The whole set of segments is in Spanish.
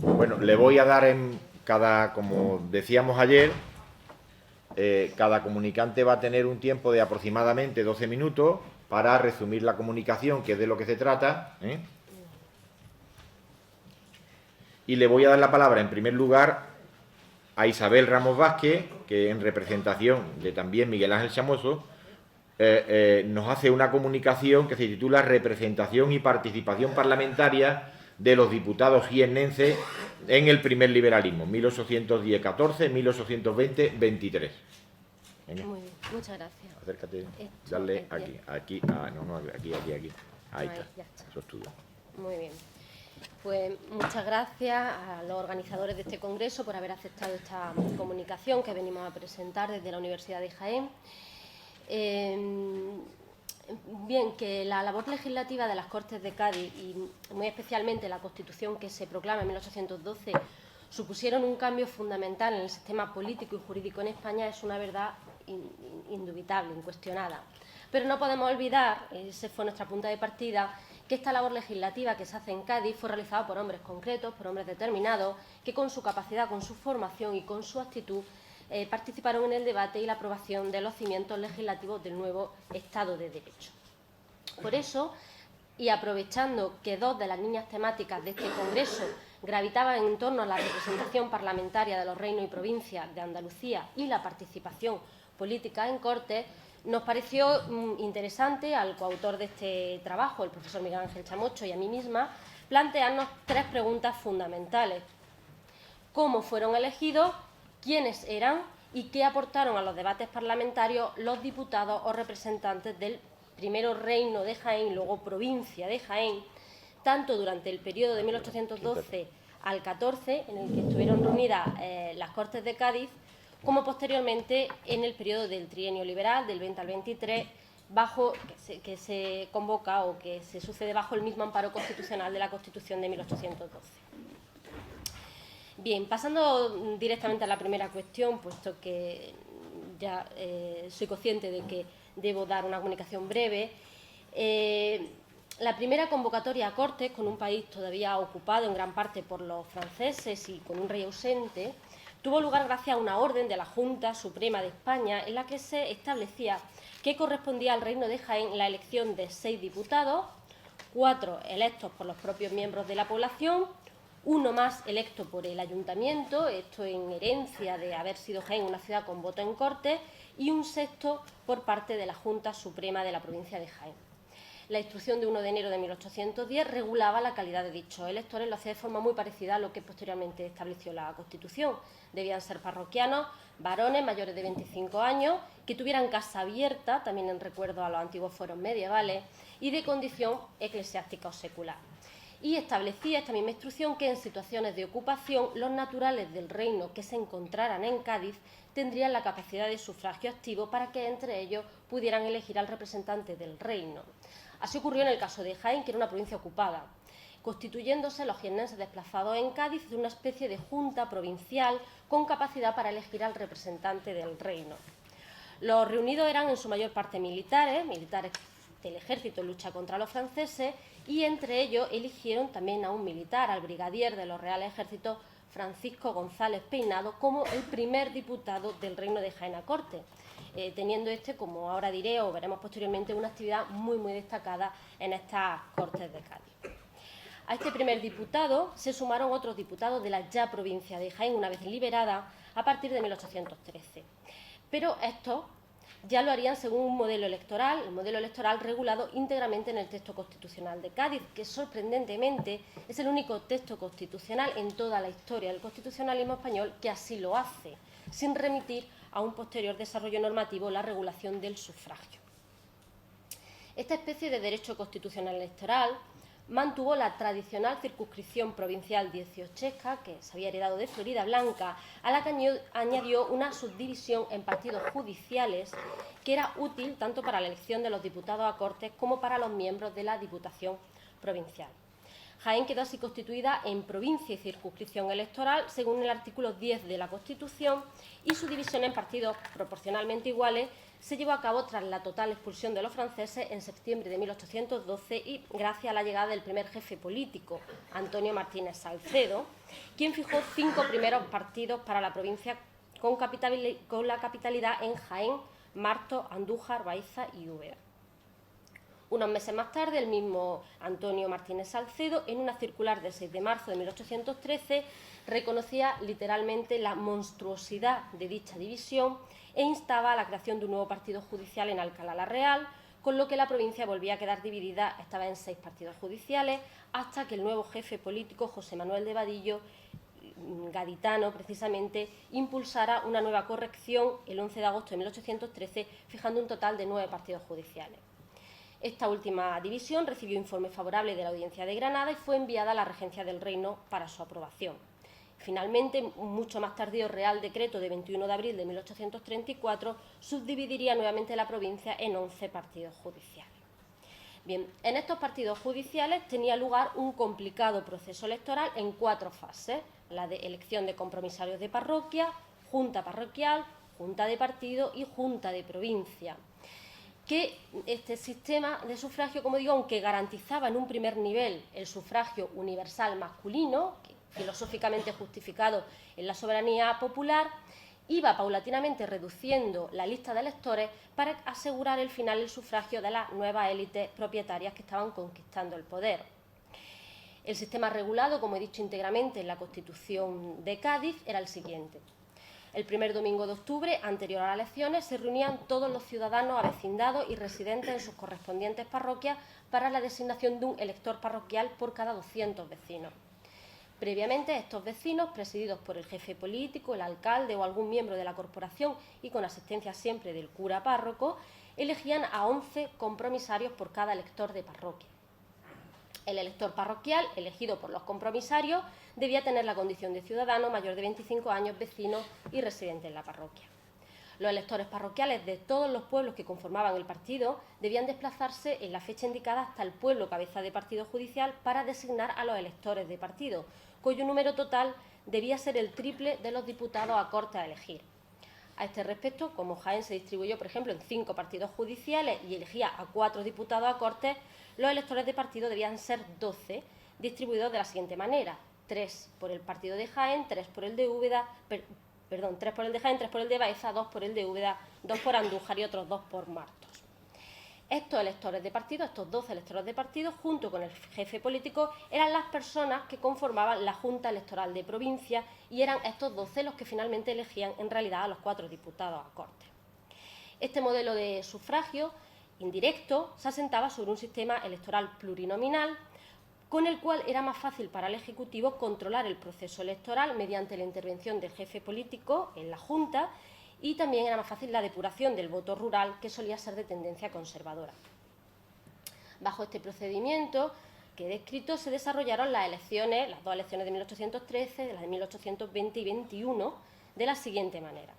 Bueno, le voy a dar como decíamos ayer, cada comunicante va a tener un tiempo de aproximadamente 12 minutos para resumir la comunicación, que es de lo que se trata, ¿eh? Y le voy a dar la palabra, en primer lugar, a Isabel Ramos Vázquez, que en representación de también Miguel Ángel Chamoso, nos hace una comunicación que se titula Representación y participación parlamentaria de los diputados jiennenses en el primer liberalismo, 1810-14, 1820-23. Muy bien, muchas gracias. Acércate, dale aquí, aquí. Ahí está. Ya está. Eso es todo. Muy bien. Pues muchas gracias a los organizadores de este congreso por haber aceptado esta comunicación que venimos a presentar desde la Universidad de Jaén. Bien, que la labor legislativa de las Cortes de Cádiz y muy especialmente la Constitución que se proclama en 1812 supusieron un cambio fundamental en el sistema político y jurídico en España es una verdad indubitable, incuestionada. Pero no podemos olvidar, esa fue nuestra punta de partida, que esta labor legislativa que se hace en Cádiz fue realizada por hombres concretos, por hombres determinados, que con su capacidad, con su formación y con su actitud participaron en el debate y la aprobación de los cimientos legislativos del nuevo Estado de Derecho. Por eso, y aprovechando que dos de las líneas temáticas de este congreso gravitaban en torno a la representación parlamentaria de los reinos y provincias de Andalucía y la participación política en Cortes, nos pareció interesante al coautor de este trabajo, el profesor Miguel Ángel Chamocho, y a mí misma, plantearnos tres preguntas fundamentales. ¿Cómo fueron elegidos? ¿Quiénes eran? ¿Y qué aportaron a los debates parlamentarios los diputados o representantes del primero reino de Jaén y luego provincia de Jaén, tanto durante el periodo de 1812 al 14, en el que estuvieron reunidas las Cortes de Cádiz, como posteriormente en el periodo del trienio liberal, del 20 al 23, que se convoca o que se sucede bajo el mismo amparo constitucional de la Constitución de 1812. Bien, pasando directamente a la primera cuestión, puesto que ya soy consciente de que debo dar una comunicación breve. La primera convocatoria a Cortes, con un país todavía ocupado en gran parte por los franceses y con un rey ausente, tuvo lugar gracias a una orden de la Junta Suprema de España en la que se establecía que correspondía al Reino de Jaén la elección de 6 diputados, 4 electos por los propios miembros de la población, 1 más electo por el ayuntamiento, esto en herencia de haber sido Jaén una ciudad con voto en Cortes, y 1 sexto por parte de la Junta Suprema de la provincia de Jaén. La instrucción de 1 de enero de 1810 regulaba la calidad de dichos electores, lo hacía de forma muy parecida a lo que posteriormente estableció la Constitución. Debían ser parroquianos, varones mayores de 25 años, que tuvieran casa abierta, también en recuerdo a los antiguos fueros medievales, y de condición eclesiástica o secular. Y establecía esta misma instrucción que en situaciones de ocupación los naturales del reino que se encontraran en Cádiz tendrían la capacidad de sufragio activo para que entre ellos pudieran elegir al representante del reino. Así ocurrió en el caso de Jaén, que era una provincia ocupada, constituyéndose los jiennenses desplazados en Cádiz de una especie de junta provincial con capacidad para elegir al representante del reino. Los reunidos eran en su mayor parte militares del ejército en lucha contra los franceses, y entre ellos eligieron también a un militar, al brigadier de los Reales Ejércitos, Francisco González Peinado, como el primer diputado del Reino de Jaén a Cortes, teniendo como ahora diré o veremos posteriormente, una actividad muy destacada en estas Cortes de Cádiz. A este primer diputado se sumaron otros diputados de la ya provincia de Jaén, una vez liberada, a partir de 1813. Pero estos ya lo harían según un modelo electoral, el modelo electoral regulado íntegramente en el texto constitucional de Cádiz, que sorprendentemente es el único texto constitucional en toda la historia del constitucionalismo español que así lo hace, sin remitir a un posterior desarrollo normativo la regulación del sufragio. Esta especie de derecho constitucional electoral mantuvo la tradicional circunscripción provincial dieciochesca, que se había heredado de Florida Blanca, a la que añadió una subdivisión en partidos judiciales que era útil tanto para la elección de los diputados a Cortes como para los miembros de la Diputación Provincial. Jaén quedó así constituida en provincia y circunscripción electoral según el artículo 10 de la Constitución, y su división en partidos proporcionalmente iguales se llevó a cabo tras la total expulsión de los franceses en septiembre de 1812 y gracias a la llegada del primer jefe político, Antonio Martínez Salcedo, quien fijó 5 primeros partidos para la provincia con la capitalidad en Jaén, Martos, Andújar, Baeza y Úbeda. Unos meses más tarde, el mismo Antonio Martínez Salcedo, en una circular del 6 de marzo de 1813, reconocía literalmente la monstruosidad de dicha división e instaba a la creación de un nuevo partido judicial en Alcalá la Real, con lo que la provincia volvía a quedar dividida esta vez en 6 partidos judiciales, hasta que el nuevo jefe político, José Manuel de Vadillo, gaditano precisamente, impulsara una nueva corrección el 11 de agosto de 1813, fijando un total de 9 partidos judiciales. Esta última división recibió informe favorable de la Audiencia de Granada y fue enviada a la Regencia del Reino para su aprobación. Finalmente, un mucho más tardío Real Decreto de 21 de abril de 1834 subdividiría nuevamente la provincia en 11 partidos judiciales. Bien, en estos partidos judiciales tenía lugar un complicado proceso electoral en 4 fases: la de elección de compromisarios de parroquia, junta parroquial, junta de partido y junta de provincia. Que este sistema de sufragio, como digo, aunque garantizaba en un primer nivel el sufragio universal masculino, filosóficamente justificado en la soberanía popular, iba paulatinamente reduciendo la lista de electores para asegurar el final del sufragio de las nuevas élites propietarias que estaban conquistando el poder. El sistema regulado, como he dicho íntegramente en la Constitución de Cádiz, era el siguiente. El primer domingo de octubre, anterior a las elecciones, se reunían todos los ciudadanos avecindados y residentes en sus correspondientes parroquias para la designación de un elector parroquial por cada 200 vecinos. Previamente, estos vecinos, presididos por el jefe político, el alcalde o algún miembro de la corporación y con asistencia siempre del cura párroco, elegían a 11 compromisarios por cada elector de parroquia. El elector parroquial, elegido por los compromisarios, debía tener la condición de ciudadano mayor de 25 años, vecino y residente en la parroquia. Los electores parroquiales de todos los pueblos que conformaban el partido debían desplazarse en la fecha indicada hasta el pueblo cabeza de partido judicial para designar a los electores de partido, cuyo número total debía ser el triple de los diputados a Cortes a elegir. A este respecto, como Jaén se distribuyó, por ejemplo, en 5 partidos judiciales y elegía a 4 diputados a Cortes, los electores de partido debían ser 12, distribuidos de la siguiente manera: 3 por el partido de Jaén, 3 por el de Úbeda, 3 por el de Jaén, 3 por el de Baeza, 2 por el de Úbeda, 2 por Andújar y otros 2 por Martos. Estos electores de partido, estos 12 electores de partido, junto con el jefe político, eran las personas que conformaban la Junta Electoral de Provincia, y eran estos 12 los que finalmente elegían en realidad a los 4 diputados a Cortes. Este modelo de sufragio indirecto se asentaba sobre un sistema electoral plurinominal, con el cual era más fácil para el Ejecutivo controlar el proceso electoral mediante la intervención del jefe político en la Junta, y también era más fácil la depuración del voto rural, que solía ser de tendencia conservadora. Bajo este procedimiento que he descrito se desarrollaron las elecciones, las 2 elecciones de 1813, las de 1820 y 21, de la siguiente manera.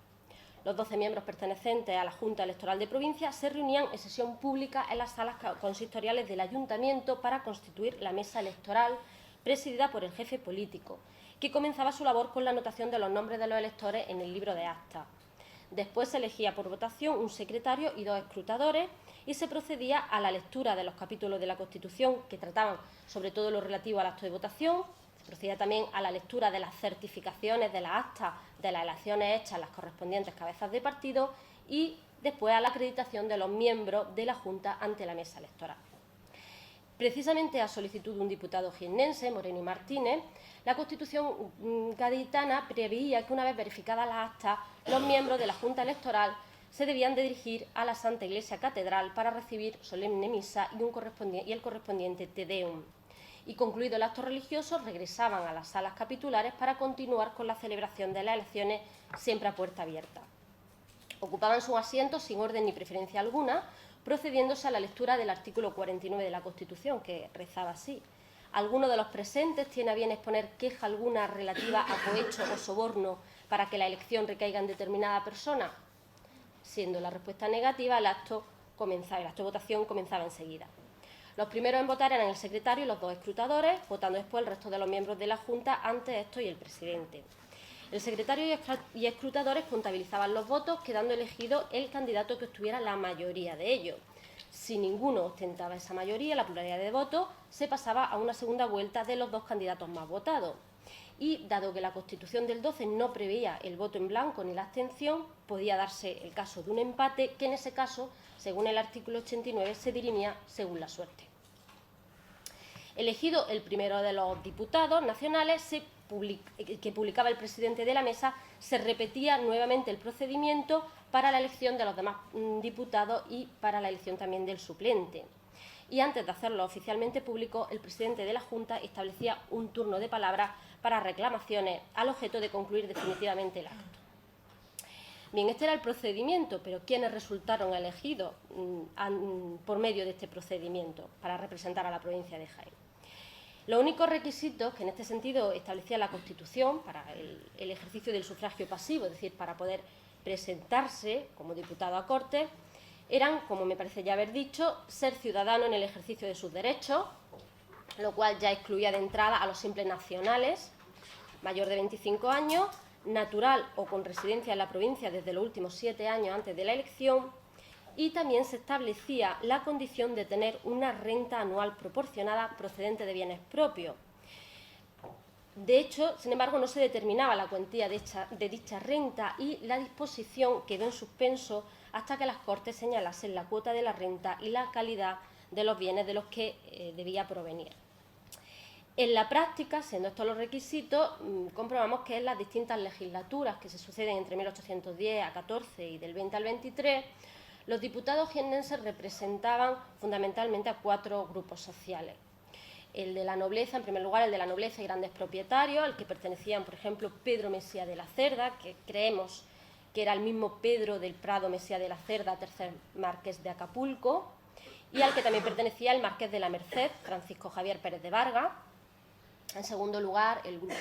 Los 12 miembros pertenecientes a la Junta Electoral de Provincia se reunían en sesión pública en las salas consistoriales del Ayuntamiento para constituir la mesa electoral presidida por el jefe político, que comenzaba su labor con la anotación de los nombres de los electores en el libro de actas. Después se elegía por votación un secretario y 2 escrutadores y se procedía a la lectura de los capítulos de la Constitución que trataban sobre todo lo relativo al acto de votación. Se procedía también a la lectura de las certificaciones de las actas de las elecciones hechas a las correspondientes cabezas de partido y después a la acreditación de los miembros de la Junta ante la mesa electoral. Precisamente a solicitud de un diputado jiennense, Moreno y Martínez, la Constitución gaditana preveía que una vez verificadas las actas, los miembros de la Junta Electoral se debían de dirigir a la Santa Iglesia Catedral para recibir solemne misa y el correspondiente Te Deum. Y concluido el acto religioso, regresaban a las salas capitulares para continuar con la celebración de las elecciones, siempre a puerta abierta. Ocupaban sus asientos sin orden ni preferencia alguna, procediéndose a la lectura del artículo 49 de la Constitución, que rezaba así: ¿alguno de los presentes tiene a bien exponer queja alguna relativa a cohecho o soborno para que la elección recaiga en determinada persona? Siendo la respuesta negativa, el acto de votación comenzaba enseguida. Los primeros en votar eran el secretario y los 2 escrutadores, votando después el resto de los miembros de la Junta, antes estos y el presidente. El secretario y escrutadores contabilizaban los votos, quedando elegido el candidato que obtuviera la mayoría de ellos. Si ninguno ostentaba esa mayoría, la pluralidad de votos, se pasaba a una segunda vuelta de los 2 candidatos más votados. Y, dado que la Constitución del 12 no preveía el voto en blanco ni la abstención, podía darse el caso de un empate, que en ese caso, según el artículo 89, se dirimía según la suerte. Elegido el primero de los diputados nacionales, que publicaba el presidente de la mesa, se repetía nuevamente el procedimiento para la elección de los demás diputados y para la elección también del suplente. Y antes de hacerlo oficialmente público, el presidente de la Junta establecía un turno de palabra para reclamaciones al objeto de concluir definitivamente el acto. Bien, este era el procedimiento, pero ¿quiénes resultaron elegidos por medio de este procedimiento para representar a la provincia de Jaén? Los únicos requisitos que en este sentido establecía la Constitución para el ejercicio del sufragio pasivo, es decir, para poder presentarse como diputado a Cortes, eran, como me parece ya haber dicho, ser ciudadano en el ejercicio de sus derechos, lo cual ya excluía de entrada a los simples nacionales, mayor de 25 años, natural o con residencia en la provincia desde los últimos 7 años antes de la elección, y también se establecía la condición de tener una renta anual proporcionada procedente de bienes propios. De hecho, sin embargo, no se determinaba la cuantía de dicha renta y la disposición quedó en suspenso hasta que las Cortes señalasen la cuota de la renta y la calidad de los bienes de los que debía provenir. En la práctica, siendo estos los requisitos, comprobamos que en las distintas legislaturas que se suceden entre 1810 a 14 y del 20 al 23, los diputados jiennenses representaban fundamentalmente a 4 grupos sociales. El de la nobleza, en primer lugar, el de la nobleza y grandes propietarios, al que pertenecían, por ejemplo, Pedro Mesía de la Cerda, que creemos que era el mismo Pedro del Prado Mesía de la Cerda, tercer marqués de Acapulco, y al que también pertenecía el marqués de la Merced, Francisco Javier Pérez de Vargas. En segundo lugar, el grupo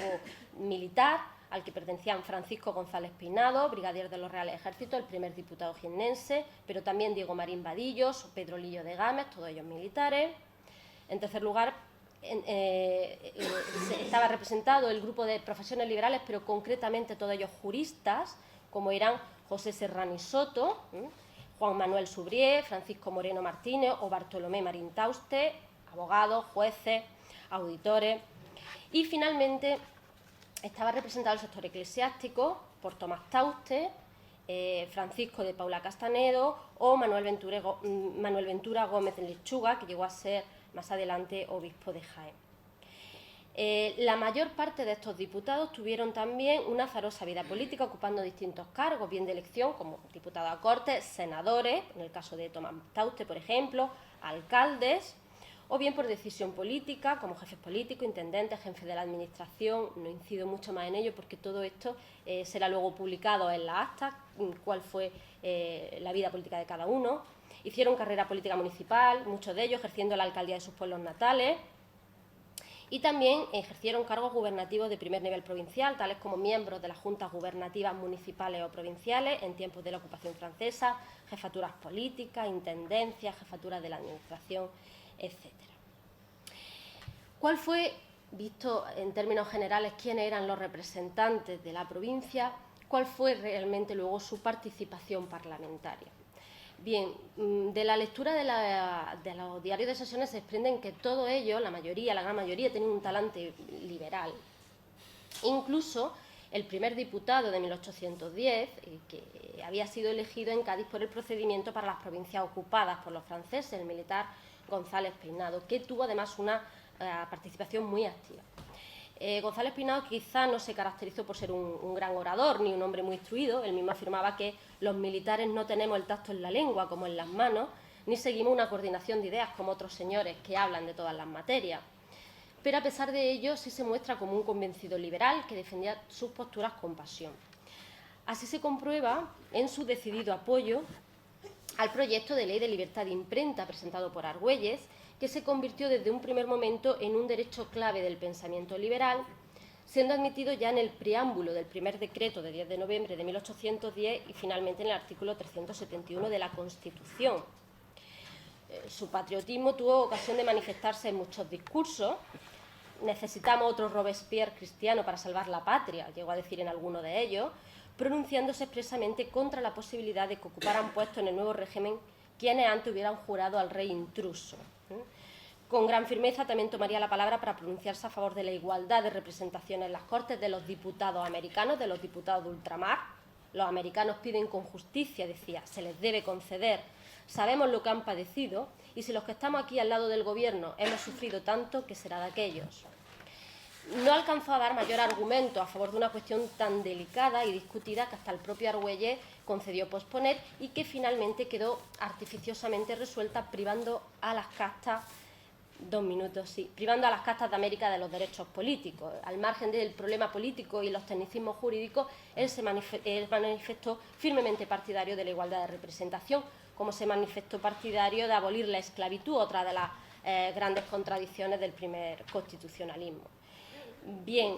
militar, al que pertenecían Francisco González Peinado, brigadier de los Reales Ejércitos, el primer diputado jiennense, pero también Diego Marín Vadillos, Pedro Lillo de Gámez, todos ellos militares. En tercer lugar, estaba representado el grupo de profesiones liberales, pero concretamente todos ellos juristas, como eran José Serrano y Soto, Juan Manuel Subrié, Francisco Moreno Martínez o Bartolomé Marín Tauste, abogados, jueces, auditores. Y finalmente estaba representado el sector eclesiástico por Tomás Tauste, Francisco de Paula Castanedo o Manuel Ventura Gómez de Lechuga, que llegó a ser más adelante obispo de Jaén. La mayor parte de estos diputados tuvieron también una azarosa vida política, ocupando distintos cargos, bien de elección, como diputado a Cortes, senadores, en el caso de Tomás Tauste, por ejemplo, alcaldes, o bien por decisión política, como jefes políticos, intendentes, jefes de la administración. No incido mucho más en ello porque todo esto será luego publicado en las actas, cuál fue la vida política de cada uno. Hicieron carrera política municipal, muchos de ellos ejerciendo la alcaldía de sus pueblos natales, y también ejercieron cargos gubernativos de primer nivel provincial, tales como miembros de las juntas gubernativas municipales o provinciales en tiempos de la ocupación francesa, jefaturas políticas, intendencias, jefaturas de la administración, etc. ¿Cuál fue, visto en términos generales quiénes eran los representantes de la provincia, cuál fue realmente luego su participación parlamentaria? Bien, de la lectura de los diarios de sesiones se desprenden que todos ellos, la gran mayoría, tenían un talante liberal. Incluso el primer diputado de 1810, que había sido elegido en Cádiz por el procedimiento para las provincias ocupadas por los franceses, el militar González Peinado, que tuvo además una participación muy activa. González Peinado quizá no se caracterizó por ser un gran orador ni un hombre muy instruido. Él mismo afirmaba que los militares no tenemos el tacto en la lengua como en las manos, ni seguimos una coordinación de ideas como otros señores que hablan de todas las materias. Pero a pesar de ello sí se muestra como un convencido liberal que defendía sus posturas con pasión. Así se comprueba en su decidido apoyo al proyecto de ley de libertad de imprenta presentado por Argüelles, que se convirtió desde un primer momento en un derecho clave del pensamiento liberal, siendo admitido ya en el preámbulo del primer decreto de 10 de noviembre de 1810 y finalmente en el artículo 371 de la Constitución. Su patriotismo tuvo ocasión de manifestarse en muchos discursos. Necesitamos otro Robespierre cristiano para salvar la patria, llegó a decir en alguno de ellos, pronunciándose expresamente contra la posibilidad de que ocuparan puestos en el nuevo régimen quienes antes hubieran jurado al rey intruso. Con gran firmeza también tomaría la palabra para pronunciarse a favor de la igualdad de representación en las Cortes de los diputados americanos, de los diputados de ultramar. Los americanos piden con justicia, decía, se les debe conceder. Sabemos lo que han padecido y si los que estamos aquí al lado del Gobierno hemos sufrido tanto, ¿qué será de aquellos? No alcanzó a dar mayor argumento a favor de una cuestión tan delicada y discutida que hasta el propio Argüelles concedió posponer y que finalmente quedó artificiosamente resuelta privando a las castas privando a las castas de América de los derechos políticos. Al margen del problema político y los tecnicismos jurídicos, él manifestó firmemente partidario de la igualdad de representación, como se manifestó partidario de abolir la esclavitud, otra de las grandes contradicciones del primer constitucionalismo. Bien,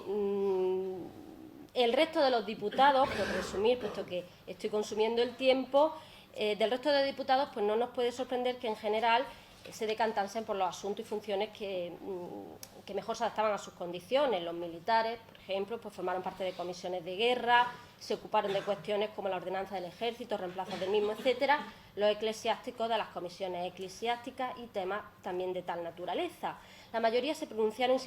el resto de los diputados, por resumir, puesto que estoy consumiendo el tiempo, del resto de diputados, pues no nos puede sorprender que en general se decantasen por los asuntos y funciones que mejor se adaptaban a sus condiciones. Los militares, por ejemplo, pues formaron parte de comisiones de guerra, se ocuparon de cuestiones como la ordenanza del ejército, reemplazos del mismo, etcétera. Los eclesiásticos de las comisiones eclesiásticas y temas también de tal naturaleza. La mayoría se pronunciaron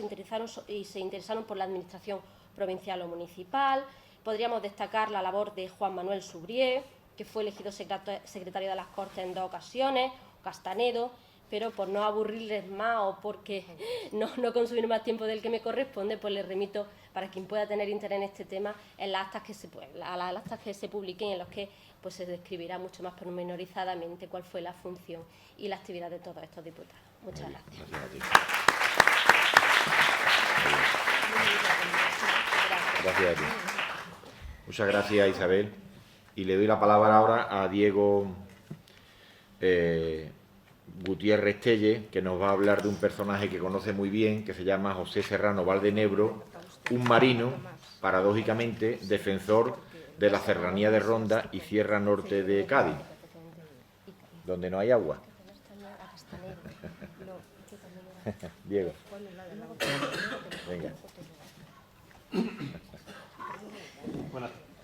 y se interesaron por la administración provincial o municipal. Podríamos destacar la labor de Juan Manuel Subrié, que fue elegido secretario de las Cortes en 2 ocasiones, Castanedo, pero por no aburrirles más o porque no consumir más tiempo del que me corresponde, pues les remito, para quien pueda tener interés en este tema, en las actas que se publiquen, en los que pues se describirá mucho más pormenorizadamente cuál fue la función y la actividad de todos estos diputados. Muchas gracias. Gracias a ti. Muchas gracias, Isabel. Y le doy la palabra ahora a Diego Gutiérrez Telle, que nos va a hablar de un personaje que conoce muy bien, que se llama José Serrano Valdenebro, un marino, paradójicamente, defensor de la serranía de Ronda y Sierra Norte de Cádiz, donde no hay agua. Diego. Venga.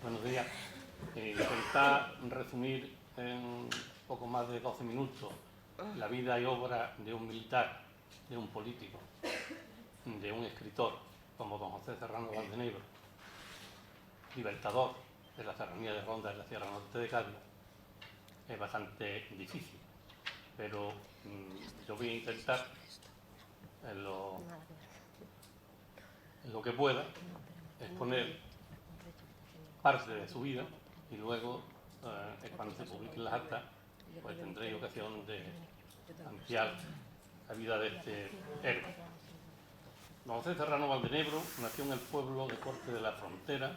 Buenos días. Intentar resumir en poco más de 12 minutos la vida y obra de un militar, de un político, de un escritor como don José Serrano Valdenebro, libertador de la serranía de Ronda y la Sierra Norte de Cádiz, es bastante difícil, pero yo voy a intentar en lo que pueda exponer parte de su vida y luego cuando se publiquen las actas pues tendré ocasión de ampliar la vida de este héroe. Don José Serrano Valdenebro nació en el pueblo de Corte de la Frontera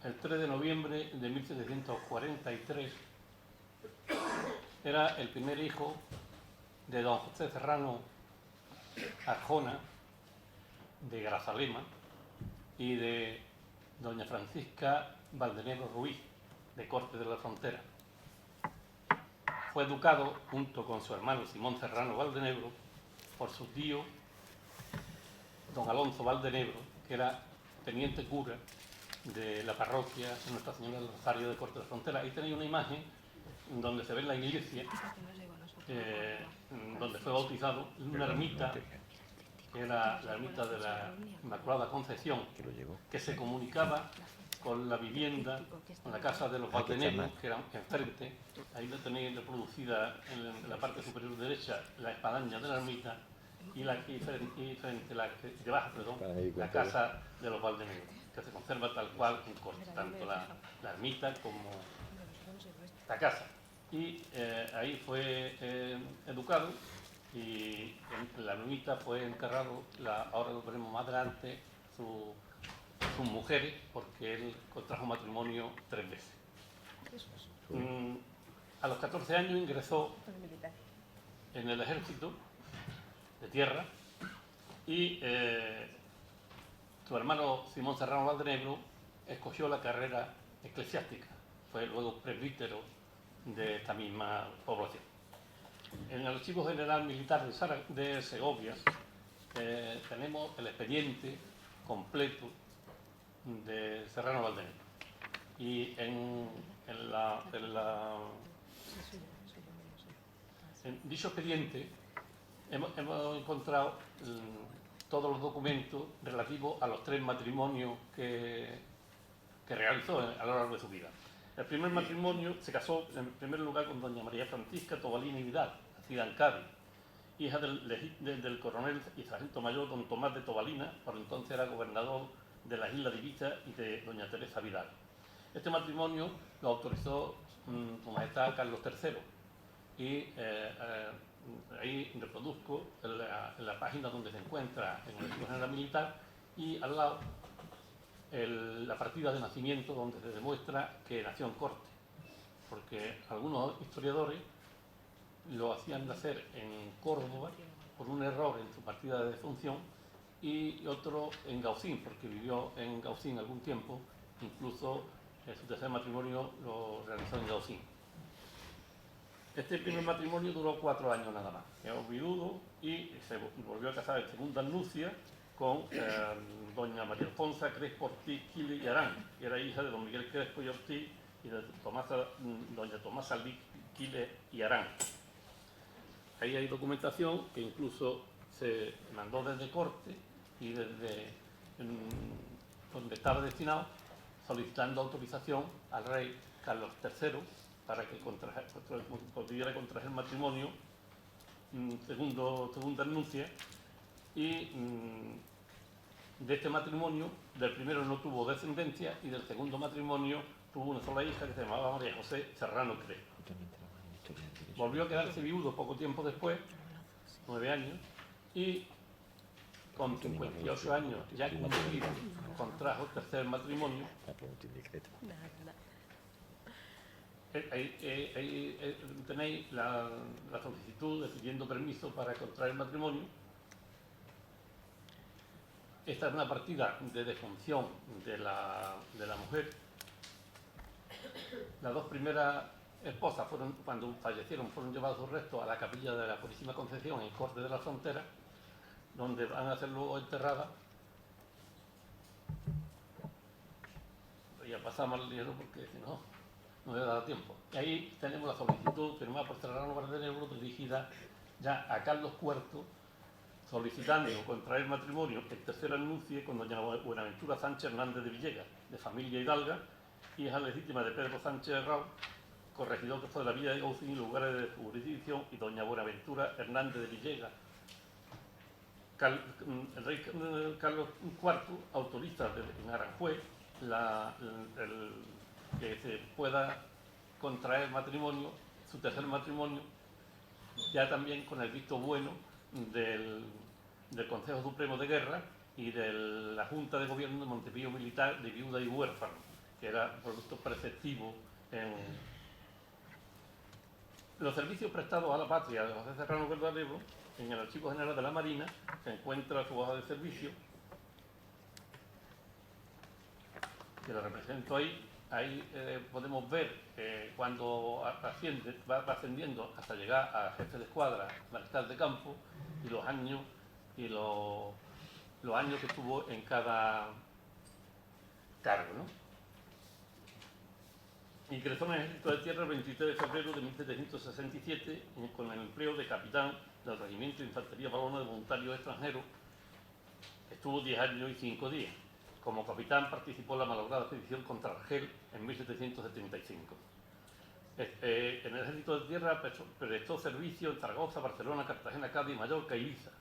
el 3 de noviembre de 1743. Era el primer hijo de don José Serrano Arjona, de Grazalema, y de doña Francisca Valdenebro Ruiz, de Corte de la Frontera. Fue educado, junto con su hermano Simón Serrano Valdenebro, por su tío, don Alonso Valdenebro, que era teniente cura de la parroquia de Nuestra Señora del Rosario de Corte de la Frontera. Ahí tenéis una imagen donde se ve la iglesia donde fue bautizado, una ermita, que era la ermita de la Inmaculada Concepción, que se comunicaba con la vivienda, con la casa de los Valdenebros, que eran enfrente. Ahí lo tenéis reproducida en la parte superior derecha, la espadaña de la ermita, y frente, la casa de los Valdenebros, que se conserva tal cual en Corte, tanto la ermita como la casa. Y ahí fue educado, y en la ermita fue enterrado, ahora lo veremos más adelante, sus mujeres, porque él contrajo matrimonio 3 veces. A los 14 años ingresó en el ejército de tierra y Su hermano Simón Serrano Valdenebro escogió la carrera eclesiástica, fue luego presbítero de esta misma población. En el Archivo General Militar de Segovia tenemos el expediente completo de Serrano Valdenebro. Y en dicho expediente hemos encontrado todos los documentos relativos a los 3 matrimonios que realizó a lo largo de su vida. El primer matrimonio se casó en primer lugar con doña María Francisca Tobalina y Vidal, nacida en Cádiz, hija del coronel y sargento mayor don Tomás de Tobalina, por entonces era gobernador de las Islas de Ibiza, y de doña Teresa Vidal. Este matrimonio lo autorizó Su Majestad Carlos III y ahí reproduzco en la página donde se encuentra en el Archivo General Militar, y al lado la partida de nacimiento donde se demuestra que nació en corte, porque algunos historiadores lo hacían nacer en Córdoba por un error en su partida de defunción, y otro en Gaucín, porque vivió en Gaucín algún tiempo, incluso su tercer matrimonio lo realizó en Gaucín. Este primer matrimonio duró 4 años nada más. Quedó viudo y se volvió a casar en segunda nupcia con doña María Alfonsa Crespo Ortiz Quile y Arán, que era hija de don Miguel Crespo y Ortiz y de doña Tomasa Quile y Arán. Ahí hay documentación que incluso se mandó desde corte y desde donde estaba destinado, solicitando autorización al rey Carlos III para que pudiera contraer matrimonio, segunda nupcia, y de este matrimonio, del primero no tuvo descendencia y del segundo matrimonio tuvo una sola hija que se llamaba María José Serrano Crespo. Volvió a quedarse viudo poco tiempo después, 9 años, y con 58 años ya cumplidos contrajo el tercer matrimonio. Ahí tenéis la solicitud de pidiendo permiso para contraer matrimonio. Esta es una partida de defunción de la mujer. Las 2 primeras esposas, cuando fallecieron, fueron llevados sus restos a la capilla de la Purísima Concepción en Corte de la Frontera, donde van a ser luego enterradas. Ya pasamos al libro porque si no, no me da tiempo. Y ahí tenemos la solicitud firmada por Serrano Valdenebro, dirigida ya a Carlos IV, solicitando contraer matrimonio en tercera nupcia con doña Buenaventura Sánchez Hernández de Villegas, de familia hidalga, hija legítima de Pedro Sánchez Herrao, corregidor que fue de la villa de Gaucín y lugares de su jurisdicción, y doña Buenaventura Hernández de Villegas. El rey Carlos IV autoriza en Aranjuez que se pueda contraer matrimonio, su tercer matrimonio, ya también con el visto bueno del Consejo Supremo de Guerra y de la Junta de Gobierno de Montepío Militar de Viuda y Huérfano, que era producto preceptivo en los servicios prestados a la patria de José Serrano Valdenebro. En el Archivo General de la Marina se encuentra su hoja de servicio, que lo represento ahí. Ahí podemos ver cuando va ascendiendo hasta llegar a jefe de escuadra, mariscal de campo, y los años que estuvo en cada cargo, ¿no? Ingresó en el Ejército de Tierra el 23 de febrero de 1767 con el empleo de capitán del Regimiento de Infantería Valona de Voluntarios Extranjeros. Estuvo 10 años y 5 días. Como capitán participó en la malograda expedición contra Argel en 1775. En el Ejército de Tierra prestó servicio en Zaragoza, Barcelona, Cartagena, Cádiz, Mallorca y Ibiza.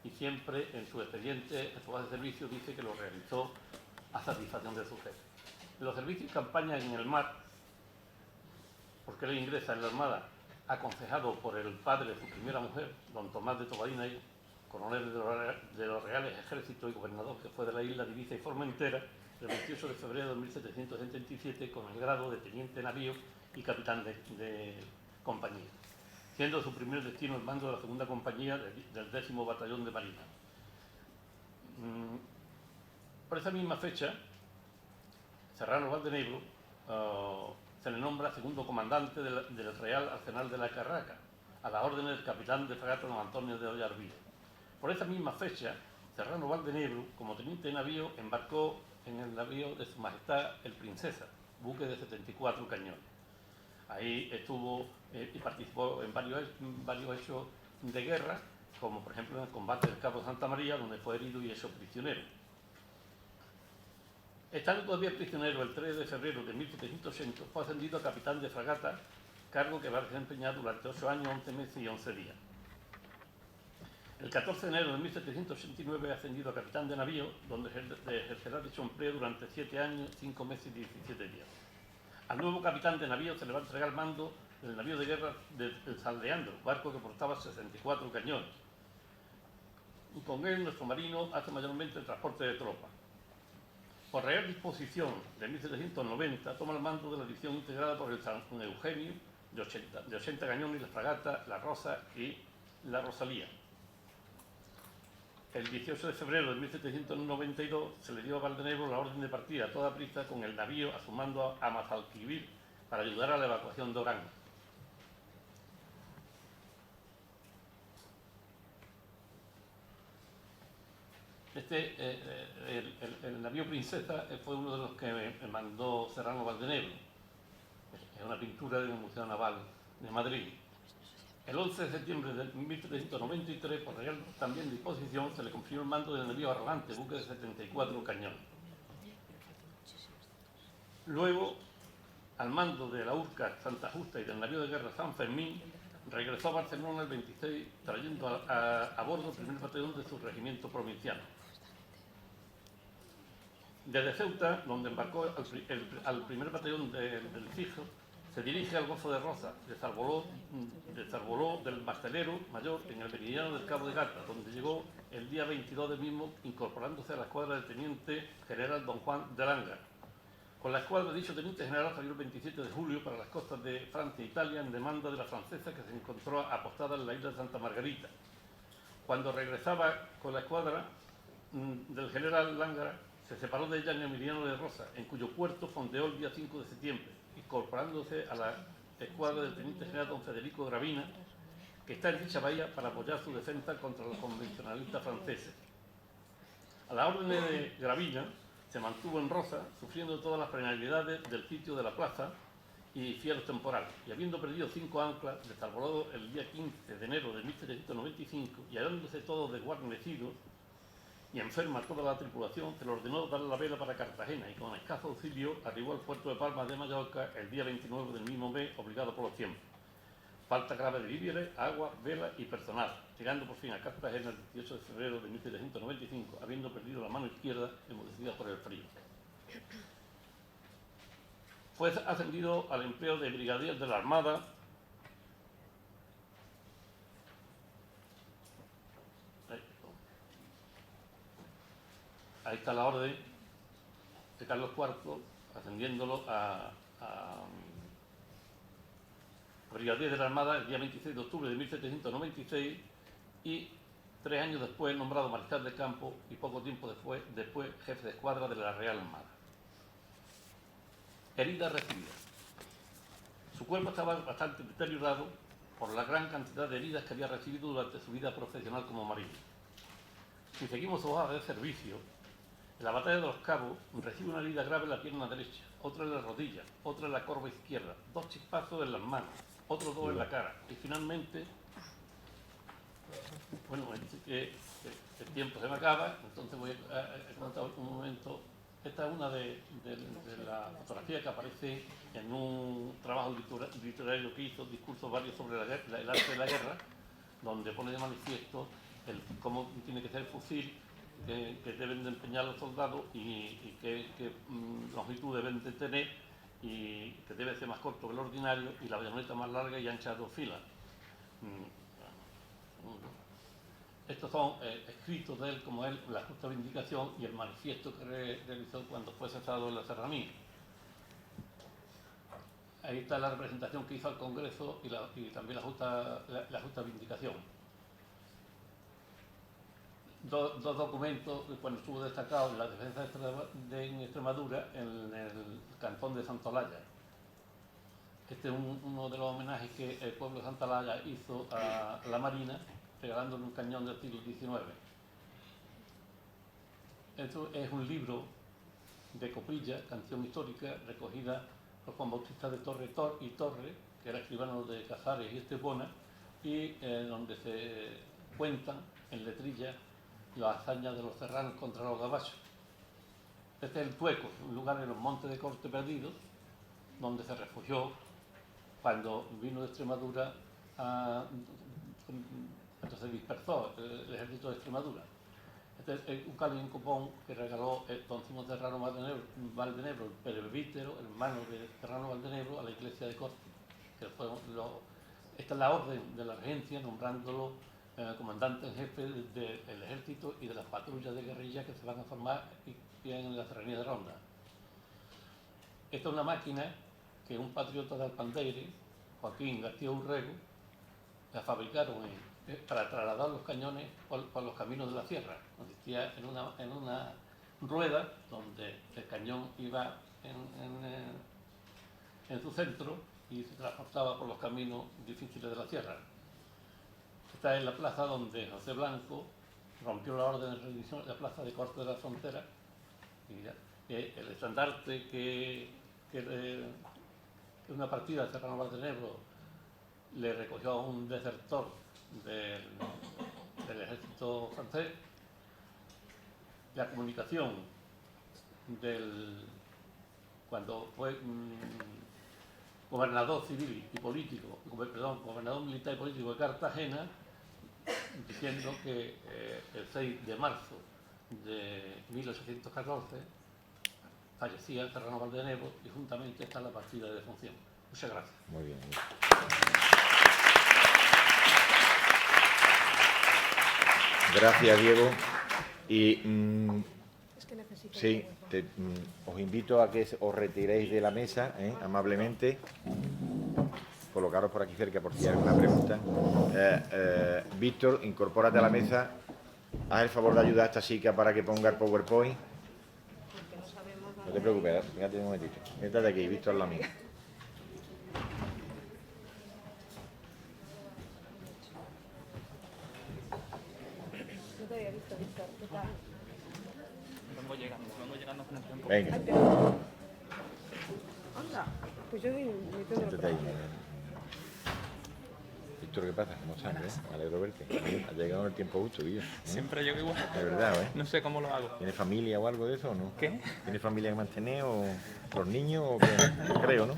Y siempre en su expediente, en su base de servicio, dice que lo realizó a satisfacción de su jefe. Los servicios y campañas en el mar, porque él ingresa en la Armada aconsejado por el padre de su primera mujer, don Tomás de Tobalina, coronel de los Reales Ejércitos y gobernador que fue de la isla de Ibiza y Formentera, el 28 de febrero de 1777 con el grado de teniente navío y capitán de compañía, siendo su primer destino el mando de la segunda compañía del 10º Batallón de Marina. Por esa misma fecha, Serrano Valdenebro se le nombra segundo comandante del Real Arsenal de la Carraca, a las órdenes del capitán de fragata don Antonio de Ollarvide. Por esa misma fecha, Serrano Valdenebro, como teniente de navío, embarcó en el navío de Su Majestad el Princesa, buque de 74 cañones. Ahí estuvo y participó en varios hechos de guerra, como por ejemplo en el combate del Cabo de Santa María, donde fue herido y hecho prisionero. Estando todavía prisionero el 3 de febrero de 1780, fue ascendido a capitán de fragata, cargo que va a desempeñar durante 8 años, 11 meses y 11 días. El 14 de enero de 1789 ascendido a capitán de navío, donde ejercerá dicho empleo durante 7 años, 5 meses y 17 días. Al nuevo capitán de navío se le va a entregar el mando del navío de guerra del Saldeandro, barco que portaba 64 cañones. Y con él nuestro marino hace mayormente el transporte de tropas. Por real disposición de 1790 toma el mando de la división integrada por el San Eugenio de 80 cañones, la fragata, la Rosa y la Rosalía. El 18 de febrero de 1792 se le dio a Valdenebro la orden de partida a toda prisa con el navío a su mando a Mazalquivir para ayudar a la evacuación de Orán. El navío Princesa fue uno de los que mandó Serrano Valdenebro. Es una pintura del Museo Naval de Madrid. El 11 de septiembre de 1793, por real también disposición, se le confirió el mando del navío Arrogante, buque de 74 cañones. Luego, al mando de la Urca Santa Justa y del navío de guerra San Fermín, regresó a Barcelona el 26, trayendo a bordo el primer batallón de su regimiento provinciano. Desde Ceuta, donde embarcó al primer batallón del Fijo, se dirige al Golfo de Rosa, desarboló del Mastelero Mayor en el meridiano del Cabo de Gata, donde llegó el día 22 del mismo, incorporándose a la escuadra del teniente general don Juan de Langa. Con la escuadra de dicho teniente general salió el 27 de julio para las costas de Francia e Italia en demanda de la francesa que se encontró apostada en la isla de Santa Margarita. Cuando regresaba con la escuadra del general Langa, se separó de ella en el meridiano de Rosa, en cuyo puerto fondeó el día 5 de septiembre, incorporándose a la escuadra del teniente general don Federico Gravina, que está en dicha bahía para apoyar su defensa contra los convencionalistas franceses. A la orden de Gravina se mantuvo en Rosa, sufriendo todas las penalidades del sitio de la plaza y fieros temporales, y habiendo perdido 5 anclas, desarbolado el día 15 de enero de 1795 y hallándose todo desguarnecido y enferma toda la tripulación, se le ordenó dar la vela para Cartagena y con escaso auxilio arribó al puerto de Palma de Mallorca el día 29 del mismo mes, obligado por los tiempos. Falta grave de víveres, agua, vela y personal, llegando por fin a Cartagena el 18 de febrero de 1795, habiendo perdido la mano izquierda enmudecida por el frío. Fue ascendido al empleo de brigadier de la Armada Ahí está la orden de Carlos IV, ascendiéndolo a brigadier de la Armada el día 26 de octubre de 1796 y 3 años después nombrado mariscal de campo y poco tiempo después jefe de escuadra de la Real Armada. Heridas recibidas. Su cuerpo estaba bastante deteriorado por la gran cantidad de heridas que había recibido durante su vida profesional como marino. Si seguimos su hoja de servicio, en la batalla de los Cabos recibe una herida grave en la pierna derecha, otra en la rodilla, otra en la corva izquierda, 2 chispazos en las manos, otros 2 en la cara y finalmente, bueno, el tiempo se me acaba, entonces voy a contar un momento. Esta es una de las fotografías que aparece en un trabajo literario que hizo, discursos varios sobre el arte de la guerra, donde pone de manifiesto cómo tiene que ser el fusil que deben de empeñar los soldados y qué longitud deben de tener y que debe ser más corto que el ordinario y la bayoneta más larga y ancha de 2 filas. Estos son escritos de él como él, la justa vindicación y el manifiesto que realizó cuando fue cesado en la serranía. Ahí está la representación que hizo al Congreso y también la justa vindicación. dos documentos cuando estuvo destacado en la defensa en Extremadura en el cantón de Santolaya. Este es uno de los homenajes que el pueblo de Santolaya hizo a la Marina, regalándole un cañón del siglo XIX. Esto es un libro de Copilla, canción histórica, recogida por Juan Bautista de Torre y Torre, que era escribano de Casares y Estepona, y donde se cuentan en letrilla las hazañas de los serranos contra los gabachos. Este es el Tueco, un lugar en los montes de Corte Perdidos, donde se refugió cuando vino de Extremadura, cuando se dispersó el ejército de Extremadura. Este es un cáliz en copón que regaló don Simón Serrano Valdenebro, el presbítero, hermano de Serrano Valdenebro, a la iglesia de Corte. Esta es la orden de la regencia, nombrándolo comandante en jefe del ejército y de las patrullas de guerrilla que se van a formar en la serranía de Ronda. Esta es una máquina que un patriota de Alpandeire, Joaquín García Urrego, la fabricaron para trasladar los cañones por los caminos de la sierra. Consistía en una rueda donde el cañón iba en su centro y se transportaba por los caminos difíciles de la sierra. Esta es la plaza donde José Blanco rompió la orden de rendición, la plaza de Corte de la Frontera. Y el estandarte que una partida de Serrano Valdenebro le recogió a un desertor del ejército francés. La comunicación cuando fue gobernador civil y político, gobernador militar y político de Cartagena, diciendo que el 6 de marzo de 1814 fallecía Serrano Valdenebro y juntamente está la partida de defunción. Muchas gracias. Muy bien. Gracias, Diego. Y sí, os invito a que os retiréis de la mesa, amablemente. Colocaros por aquí cerca por si hay alguna pregunta. Víctor, incorpórate a la mesa. Haz el favor de ayudar a esta chica para que ponga el PowerPoint. No te preocupes, fíjate un momentito. Siéntate aquí, Víctor, la mía. No te había visto, Víctor. ¿Qué tal? Vengo llegando con el tiempo. Venga. Anda, pues yo me tengo Siéntate ahí. Víctor, ¿qué pasa? ¿Cómo estás? Me alegro verte. Has llegado en el tiempo justo, tío. Siempre llego igual. De verdad, ¿eh? No sé cómo lo hago. ¿Tienes familia o algo de eso o no? ¿Qué? ¿Tienes familia que mantener o los niños o qué? Creo, ¿no?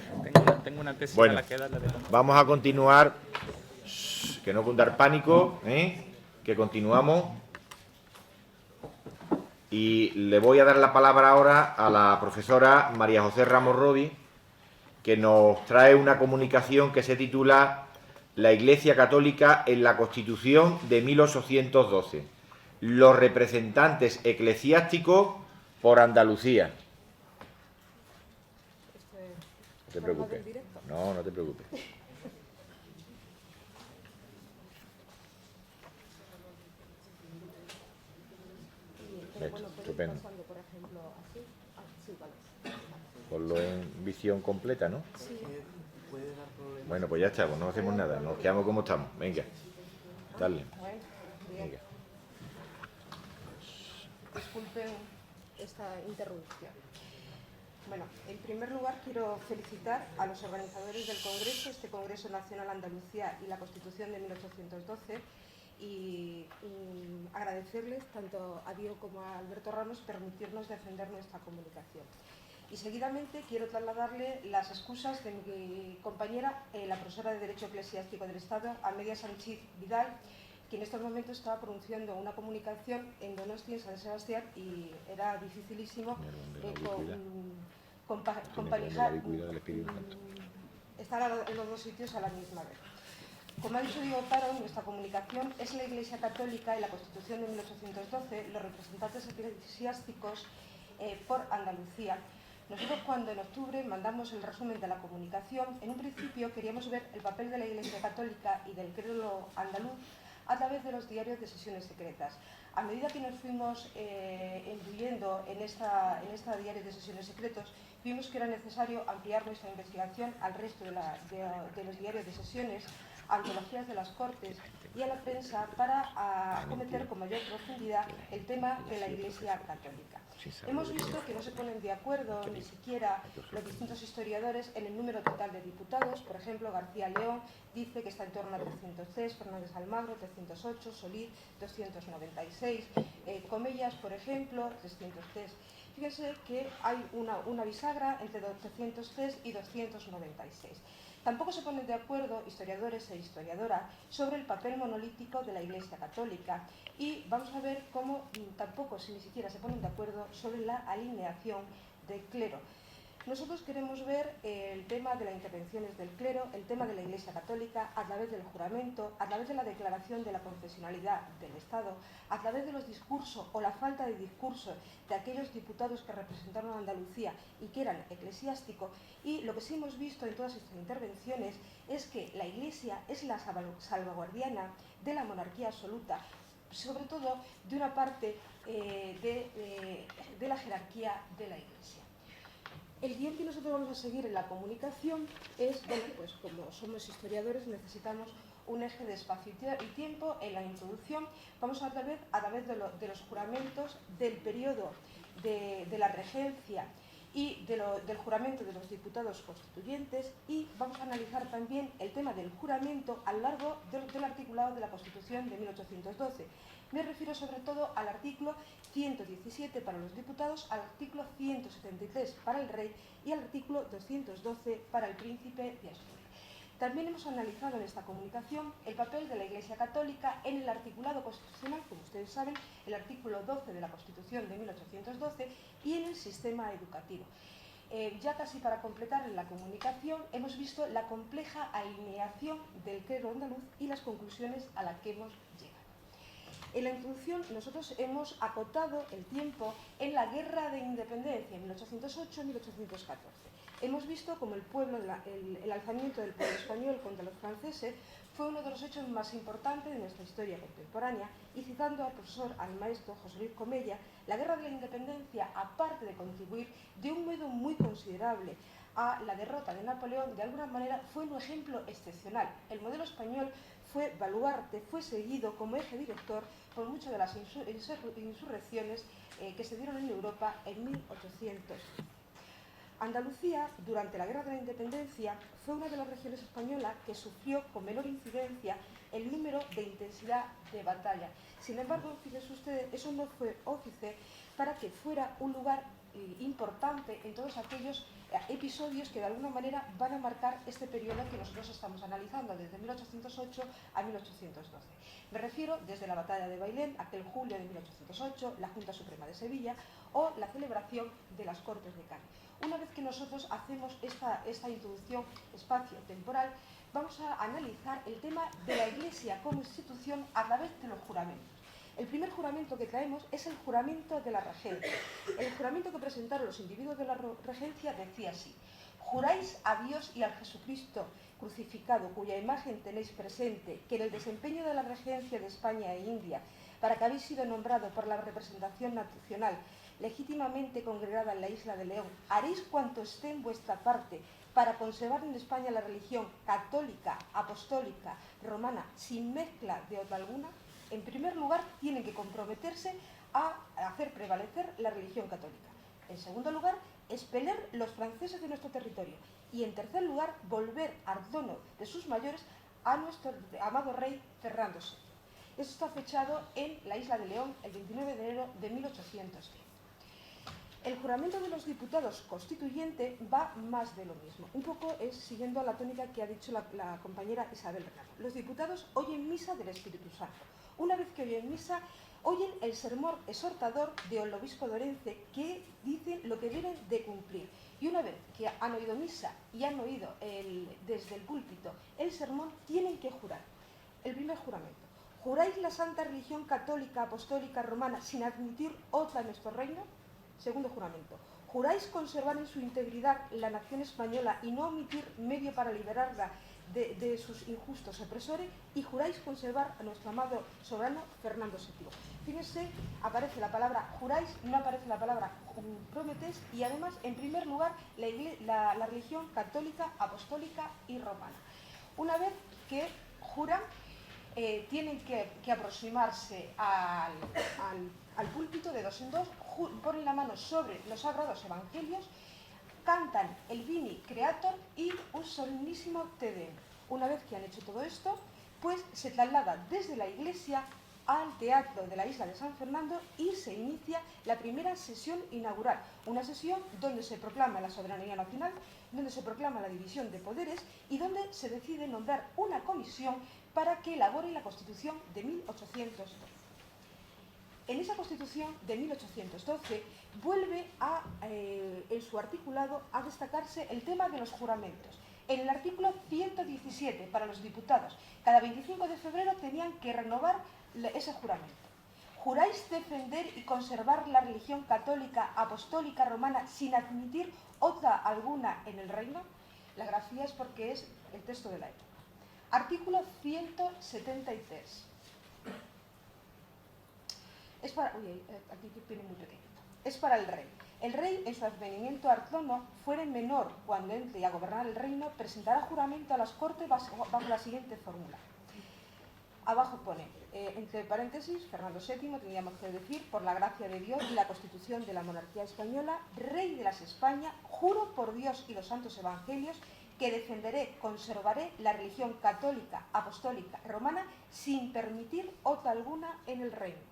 Tengo una tesis Bueno, a la que darle de tomar. vamos a continuar. Que no cundar pánico, que continuamos. Y le voy a dar la palabra ahora a la profesora María José Ramos Rovi, que nos trae una comunicación que se titula La Iglesia Católica en la Constitución de 1812. Los representantes eclesiásticos por Andalucía. No te preocupes. No, no te preocupes. Estupendo. por ejemplo, así. Sí, vale. Ponlo en visión completa, ¿no? Sí. Bueno, pues ya está, pues no hacemos nada, nos quedamos como estamos. Venga, dale. Bueno, bien. Venga. Disculpen esta interrupción. Bueno, en primer lugar quiero felicitar a los organizadores del Congreso, este Congreso Nacional Andalucía y la Constitución de 1812, y agradecerles tanto a Diego como a Alberto Ramos permitirnos defender nuestra comunicación. Y seguidamente quiero trasladarle las excusas de mi compañera, la profesora de Derecho Eclesiástico del Estado, Amelia Sánchez Vidal, que en estos momentos estaba pronunciando una comunicación en Donosti, en San Sebastián, y era dificilísimo compaginar, estar en los dos sitios a la misma vez. Como ha dicho Diego Caro, nuestra comunicación es la Iglesia Católica y la Constitución de 1812, los representantes eclesiásticos por Andalucía. Nosotros, cuando en octubre mandamos el resumen de la comunicación, en un principio queríamos ver el papel de la Iglesia Católica y del credo andaluz a través de los diarios de sesiones secretas. a medida que nos fuimos incluyendo en esta diario de sesiones secretos, vimos que era necesario ampliar nuestra investigación al resto de los diarios de sesiones, a antologías de las Cortes y a la prensa para acometer con mayor profundidad el tema de la Iglesia Católica. Hemos visto que no se ponen de acuerdo ni siquiera los distintos historiadores en el número total de diputados. Por ejemplo, García León dice que está en torno a 303, Fernández Almagro 308, Solís 296, Comellas, por ejemplo, 303. Fíjense que hay una bisagra entre 303 y 296. Tampoco se ponen de acuerdo historiadores e historiadoras sobre el papel monolítico de la Iglesia Católica y vamos a ver cómo tampoco, si ni siquiera se ponen de acuerdo sobre la alineación del clero. Nosotros queremos ver el tema de las intervenciones del clero, el tema de la Iglesia Católica a través del juramento, a través de la declaración de la confesionalidad del Estado, a través de los discursos o la falta de discurso de aquellos diputados que representaron a Andalucía y que eran eclesiásticos. Y lo que sí hemos visto en todas estas intervenciones es que la Iglesia es la salvaguardiana de la monarquía absoluta, sobre todo de una parte de la jerarquía de la Iglesia. El guión que nosotros vamos a seguir en la comunicación es, bueno, pues como somos historiadores necesitamos un eje de espacio y tiempo. En la introducción vamos a ver a través de los juramentos del periodo de la regencia y del juramento de los diputados constituyentes, y vamos a analizar también el tema del juramento a lo largo del articulado de la Constitución de 1812. Me refiero sobre todo al artículo 117 para los diputados, al artículo 173 para el rey y al artículo 212 para el príncipe de Asturias. También hemos analizado en esta comunicación el papel de la Iglesia Católica en el articulado constitucional, como ustedes saben, el artículo 12 de la Constitución de 1812 y en el sistema educativo. Ya casi para completar en la comunicación hemos visto la compleja alineación del clero andaluz y las conclusiones a las que hemos llegado. En la introducción nosotros hemos acotado el tiempo en la Guerra de Independencia, 1808-1814. Hemos visto como el alzamiento del pueblo español contra los franceses fue uno de los hechos más importantes de nuestra historia contemporánea, y citando al maestro José Luis Comella, la Guerra de la Independencia, aparte de contribuir de un modo muy considerable a la derrota de Napoleón, de alguna manera fue un ejemplo excepcional. El modelo español fue baluarte, fue seguido como eje director por muchas de las insurrecciones que se dieron en Europa en 1800. Andalucía, durante la Guerra de la Independencia, fue una de las regiones españolas que sufrió con menor incidencia el número de intensidad de batalla. Sin embargo, fíjense ustedes, eso no fue óbice para que fuera un lugar importante en todos aquellos episodios que de alguna manera van a marcar este periodo que nosotros estamos analizando, desde 1808 a 1812. Me refiero desde la batalla de Bailén, aquel julio de 1808, la Junta Suprema de Sevilla o la celebración de las Cortes de Cádiz. Una vez que nosotros hacemos esta introducción espacio-temporal, vamos a analizar el tema de la Iglesia como institución a través de los juramentos. El primer juramento que traemos es el juramento de la regencia. El juramento que presentaron los individuos de la regencia decía así: juráis a Dios y al Jesucristo crucificado, cuya imagen tenéis presente, que en el desempeño de la regencia de España e India, para que habéis sido nombrado por la representación nacional legítimamente congregada en la isla de León, haréis cuanto esté en vuestra parte para conservar en España la religión católica, apostólica, romana, sin mezcla de otra alguna. En primer lugar, tienen que comprometerse a hacer prevalecer la religión católica. En segundo lugar, expeler los franceses de nuestro territorio. Y en tercer lugar, volver al trono de sus mayores a nuestro amado rey Fernando VII. Esto está fechado en la isla de León el 29 de enero de 1810. El juramento de los diputados constituyentes va más de lo mismo. Un poco es siguiendo la tónica que ha dicho la compañera Isabel Bernardo. Los diputados oyen misa del Espíritu Santo. Una vez que oyen misa, oyen el sermón exhortador del obispo de Orense, que dicen lo que deben de cumplir. Y una vez que han oído misa y han oído desde el púlpito el sermón, tienen que jurar. El primer juramento: ¿juráis la santa religión católica, apostólica, romana, sin admitir otra en nuestro reino? Segundo juramento: ¿juráis conservar en su integridad la nación española y no omitir medio para liberarla de sus injustos opresores? Y juráis conservar a nuestro amado soberano Fernando VII. Fíjense, aparece la palabra juráis, no aparece la palabra prometéis, y además, en primer lugar, la religión católica, apostólica y romana. Una vez que juran, tienen que aproximarse al púlpito de dos en dos, ponen la mano sobre los sagrados evangelios, cantan el Vini Creator y un solemnísimo Te Deum. Una vez que han hecho todo esto, pues se traslada desde la iglesia al teatro de la isla de San Fernando y se inicia la primera sesión inaugural, una sesión donde se proclama la soberanía nacional, donde se proclama la división de poderes y donde se decide nombrar una comisión para que elabore la Constitución de 1812. En esa Constitución de 1812 vuelve en su articulado a destacarse el tema de los juramentos. En el artículo 117, para los diputados, cada 25 de febrero tenían que renovar ese juramento. ¿Juráis defender y conservar la religión católica, apostólica, romana, sin admitir otra alguna en el reino? La grafía es porque es el texto de la época. Artículo 173. Es para, aquí viene muy pequeñito. Es para el rey. El rey, en su advenimiento a trono, fuere menor cuando entre a gobernar el reino, presentará juramento a las Cortes bajo la siguiente fórmula. Abajo pone, entre paréntesis, Fernando VII, tendríamos que decir, por la gracia de Dios y la Constitución de la monarquía española, rey de las Españas, juro por Dios y los santos evangelios que defenderé, conservaré la religión católica, apostólica, romana, sin permitir otra alguna en el reino,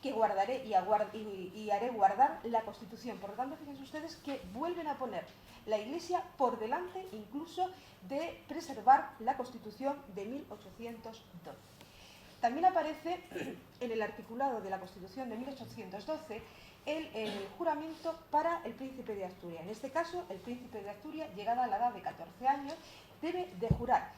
que guardaré y haré guardar la Constitución. Por lo tanto, fíjense ustedes que vuelven a poner la Iglesia por delante incluso de preservar la Constitución de 1812. También aparece en el articulado de la Constitución de 1812 el juramento para el príncipe de Asturias. En este caso, el príncipe de Asturias, llegada a la edad de 14 años, debe de jurar.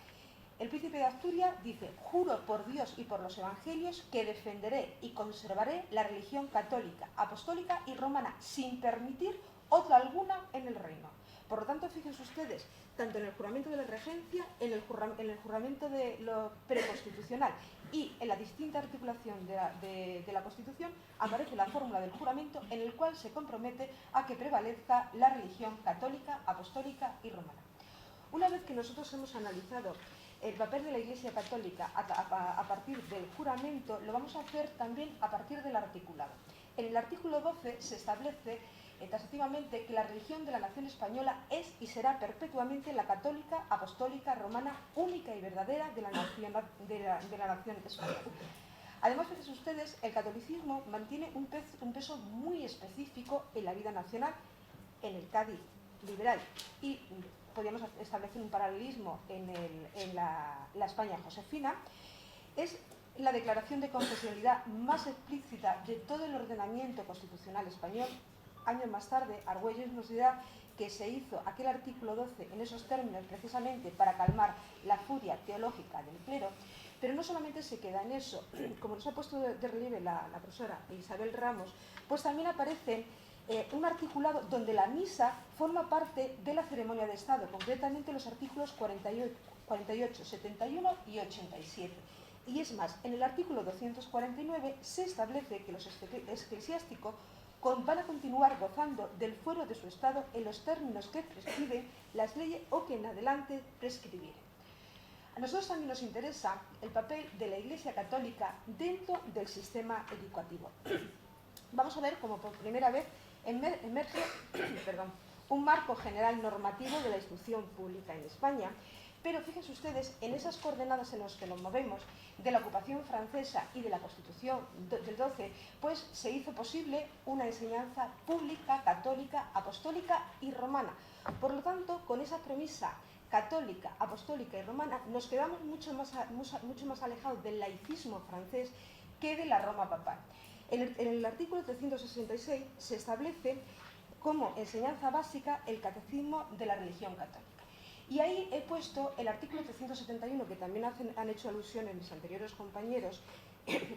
El príncipe de Asturias dice: juro por Dios y por los evangelios que defenderé y conservaré la religión católica, apostólica y romana, sin permitir otra alguna en el reino. Por lo tanto, fíjense ustedes, tanto en el juramento de la regencia, en el juramento de lo preconstitucional y en la distinta articulación de la Constitución, aparece la fórmula del juramento en el cual se compromete a que prevalezca la religión católica, apostólica y romana. Una vez que nosotros hemos analizado el papel de la Iglesia Católica a partir del juramento, lo vamos a hacer también a partir del articulado. En el artículo 12 se establece taxativamente que la religión de la nación española es y será perpetuamente la católica, apostólica, romana, única y verdadera de la nación española. Además, fíjense ustedes, el catolicismo mantiene un peso muy específico en la vida nacional, en el Cádiz liberal, y podríamos establecer un paralelismo en la España josefina. Es la declaración de confesionalidad más explícita de todo el ordenamiento constitucional español. Años más tarde, Argüelles nos dirá que se hizo aquel artículo 12 en esos términos precisamente para calmar la furia teológica del clero, pero no solamente se queda en eso. Como nos ha puesto de relieve la profesora Isabel Ramos, pues también aparece un articulado donde la misa forma parte de la ceremonia de Estado, concretamente los artículos 48, 71 y 87. Y es más, en el artículo 249 se establece que los eclesiásticos van a continuar gozando del fuero de su Estado en los términos que prescriben las leyes o que en adelante prescribieren. A nosotros también nos interesa el papel de la Iglesia Católica dentro del sistema educativo. Vamos a ver cómo por primera vez emerge un marco general normativo de la instrucción pública en España, pero fíjense ustedes, en esas coordenadas en las que nos movemos, de la ocupación francesa y de la Constitución del 12, pues se hizo posible una enseñanza pública, católica, apostólica y romana. Por lo tanto, con esa premisa católica, apostólica y romana, nos quedamos mucho más alejados del laicismo francés que de la Roma papal. En el artículo 366 se establece como enseñanza básica el catecismo de la religión católica. Y ahí he puesto el artículo 371, que también han hecho alusión en mis anteriores compañeros.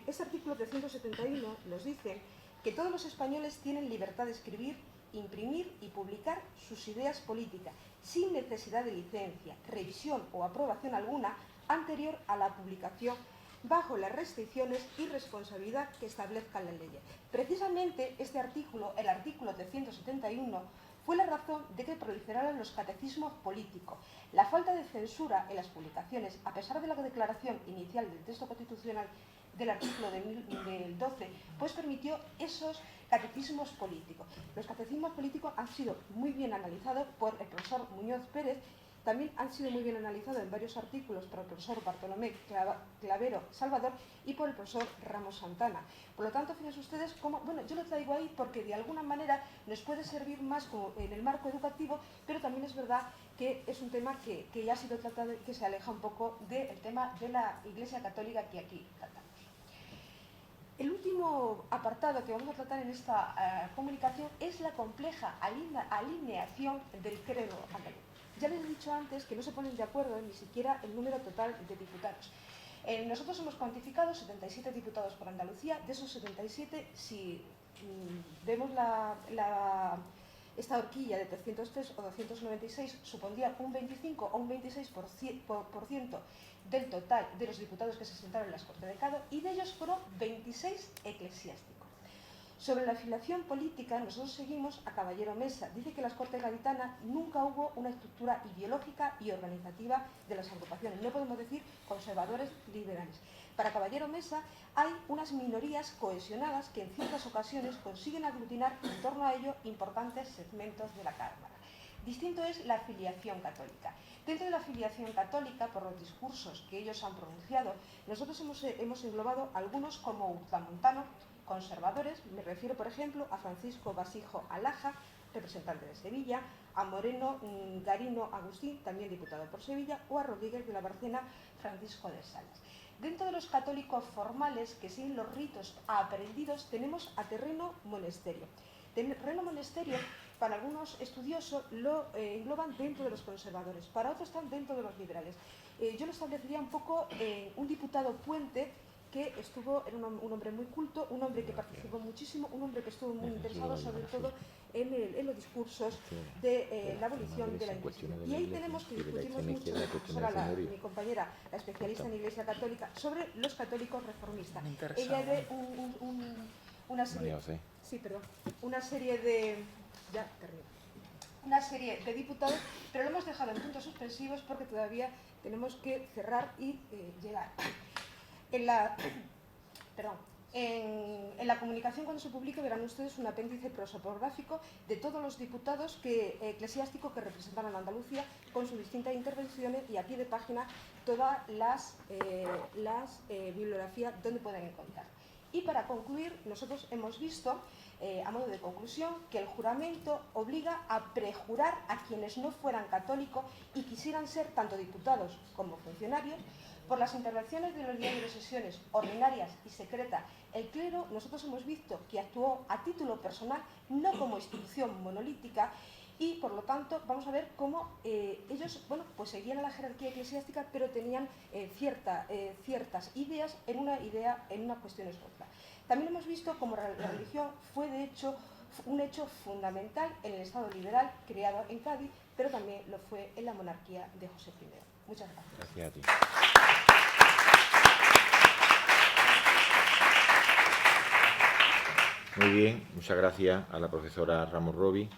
Este artículo 371 nos dice que todos los españoles tienen libertad de escribir, imprimir y publicar sus ideas políticas, sin necesidad de licencia, revisión o aprobación alguna anterior a la publicación bajo las restricciones y responsabilidad que establezcan las leyes. Precisamente este artículo, el artículo 371, fue la razón de que proliferaran los catecismos políticos. La falta de censura en las publicaciones, a pesar de la declaración inicial del texto constitucional del artículo del 12, pues permitió esos catecismos políticos. Los catecismos políticos han sido muy bien analizados por el profesor Muñoz Pérez, también han sido muy bien analizados en varios artículos por el profesor Bartolomé Clavero Salvador y por el profesor Ramos Santana. Por lo tanto, fíjense ustedes cómo, bueno, yo lo traigo ahí porque de alguna manera nos puede servir más como en el marco educativo, pero también es verdad que es un tema que ya ha sido tratado y que se aleja un poco del tema de la Iglesia Católica que aquí tratamos. El último apartado que vamos a tratar en esta comunicación es la compleja alineación del credo andaluz. Ya les he dicho antes que no se ponen de acuerdo en ni siquiera el número total de diputados. Nosotros hemos cuantificado 77 diputados por Andalucía. De esos 77, si vemos esta horquilla de 303 o 296, supondría un 25 o un 26% del total de los diputados que se sentaron en las Cortes de Cádiz, y de ellos fueron 26 eclesiásticos. Sobre la afiliación política, nosotros seguimos a Caballero Mesa. Dice que en las Cortes gaditanas nunca hubo una estructura ideológica y organizativa de las agrupaciones. No podemos decir conservadores liberales. Para Caballero Mesa hay unas minorías cohesionadas que en ciertas ocasiones consiguen aglutinar en torno a ello importantes segmentos de la Cámara. Distinto es la afiliación católica. Dentro de la afiliación católica, por los discursos que ellos han pronunciado, nosotros hemos englobado algunos como ultramontanos, conservadores. Me refiero, por ejemplo, a Francisco Basijo Alaja, representante de Sevilla, a Moreno Garino Agustín, también diputado por Sevilla, o a Rodríguez de la Barcena Francisco de Salas. Dentro de los católicos formales que siguen los ritos aprendidos, tenemos a Terreno Monasterio. Terreno Monasterio, para algunos estudiosos, lo engloban dentro de los conservadores, para otros están dentro de los liberales. Yo lo establecería un poco un diputado puente que era un hombre muy culto, un hombre que participó muchísimo, un hombre que estuvo muy interesado sobre todo en los discursos de la abolición de la Inquisición. Y ahí tenemos que discutimos mucho con mi compañera, la especialista en Iglesia Católica, sobre los católicos reformistas. Ella ve una serie de diputados, pero lo hemos dejado en puntos suspensivos porque todavía tenemos que cerrar y llegar. En la comunicación, cuando se publique, verán ustedes un apéndice prosopográfico de todos los diputados eclesiásticos que representaron a Andalucía con sus distintas intervenciones, y a pie de página todas las bibliografías donde pueden encontrar. Y para concluir, nosotros hemos visto, a modo de conclusión, que el juramento obliga a prejurar a quienes no fueran católicos y quisieran ser tanto diputados como funcionarios. Por las intervenciones de los diarios de sesiones ordinarias y secretas, el clero, nosotros hemos visto que actuó a título personal, no como institución monolítica, y por lo tanto vamos a ver cómo ellos, bueno, pues seguían a la jerarquía eclesiástica, pero tenían ciertas ideas en una cuestión es otra. También hemos visto cómo la religión fue de hecho un hecho fundamental en el Estado liberal creado en Cádiz, pero también lo fue en la monarquía de José I. Muchas gracias. Gracias a ti. Muy bien, muchas gracias a la profesora Ramos Rovi.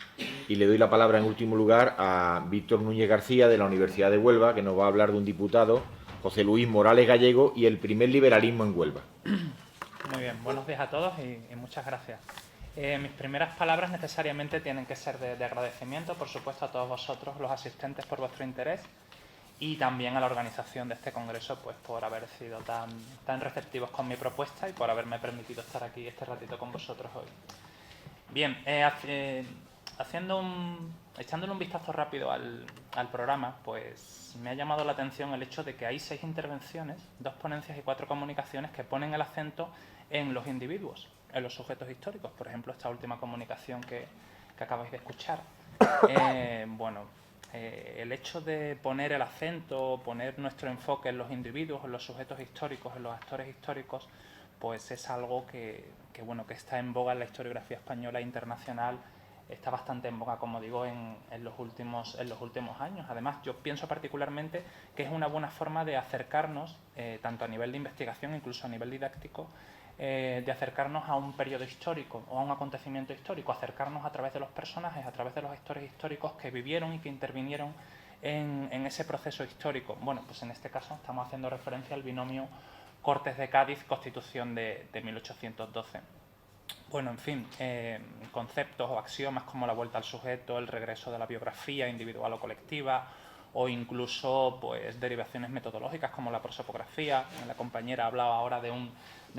Y le doy la palabra en último lugar a Víctor Núñez García, de la Universidad de Huelva, que nos va a hablar de un diputado, José Luis Morales Gallego, y el primer liberalismo en Huelva. Muy bien, buenos días a todos y muchas gracias. Mis primeras palabras necesariamente tienen que ser de agradecimiento, por supuesto, a todos vosotros, los asistentes, por vuestro interés, y también a la organización de este congreso, pues por haber sido tan receptivos con mi propuesta y por haberme permitido estar aquí este ratito con vosotros hoy. Bien, echándole un vistazo rápido al programa, pues me ha llamado la atención el hecho de que hay 6 intervenciones, 2 ponencias y 4 comunicaciones que ponen el acento en los individuos, en los sujetos históricos. Por ejemplo, esta última comunicación que acabáis de escuchar. El hecho de poner el acento, poner nuestro enfoque en los individuos, en los sujetos históricos, en los actores históricos, pues es algo que está en boga en la historiografía española e internacional está bastante en boga, como digo, en los últimos años. Además, yo pienso particularmente que es una buena forma de acercarnos, tanto a nivel de investigación, incluso a nivel didáctico, de acercarnos a un periodo histórico o a un acontecimiento histórico, acercarnos a través de los personajes, a través de los actores históricos que vivieron y que intervinieron en ese proceso histórico. Bueno, pues en este caso estamos haciendo referencia al binomio Cortes de Cádiz, Constitución de 1812. Bueno, en fin, conceptos o axiomas como la vuelta al sujeto, el regreso de la biografía individual o colectiva, o incluso pues derivaciones metodológicas como la prosopografía. La compañera hablaba ahora de un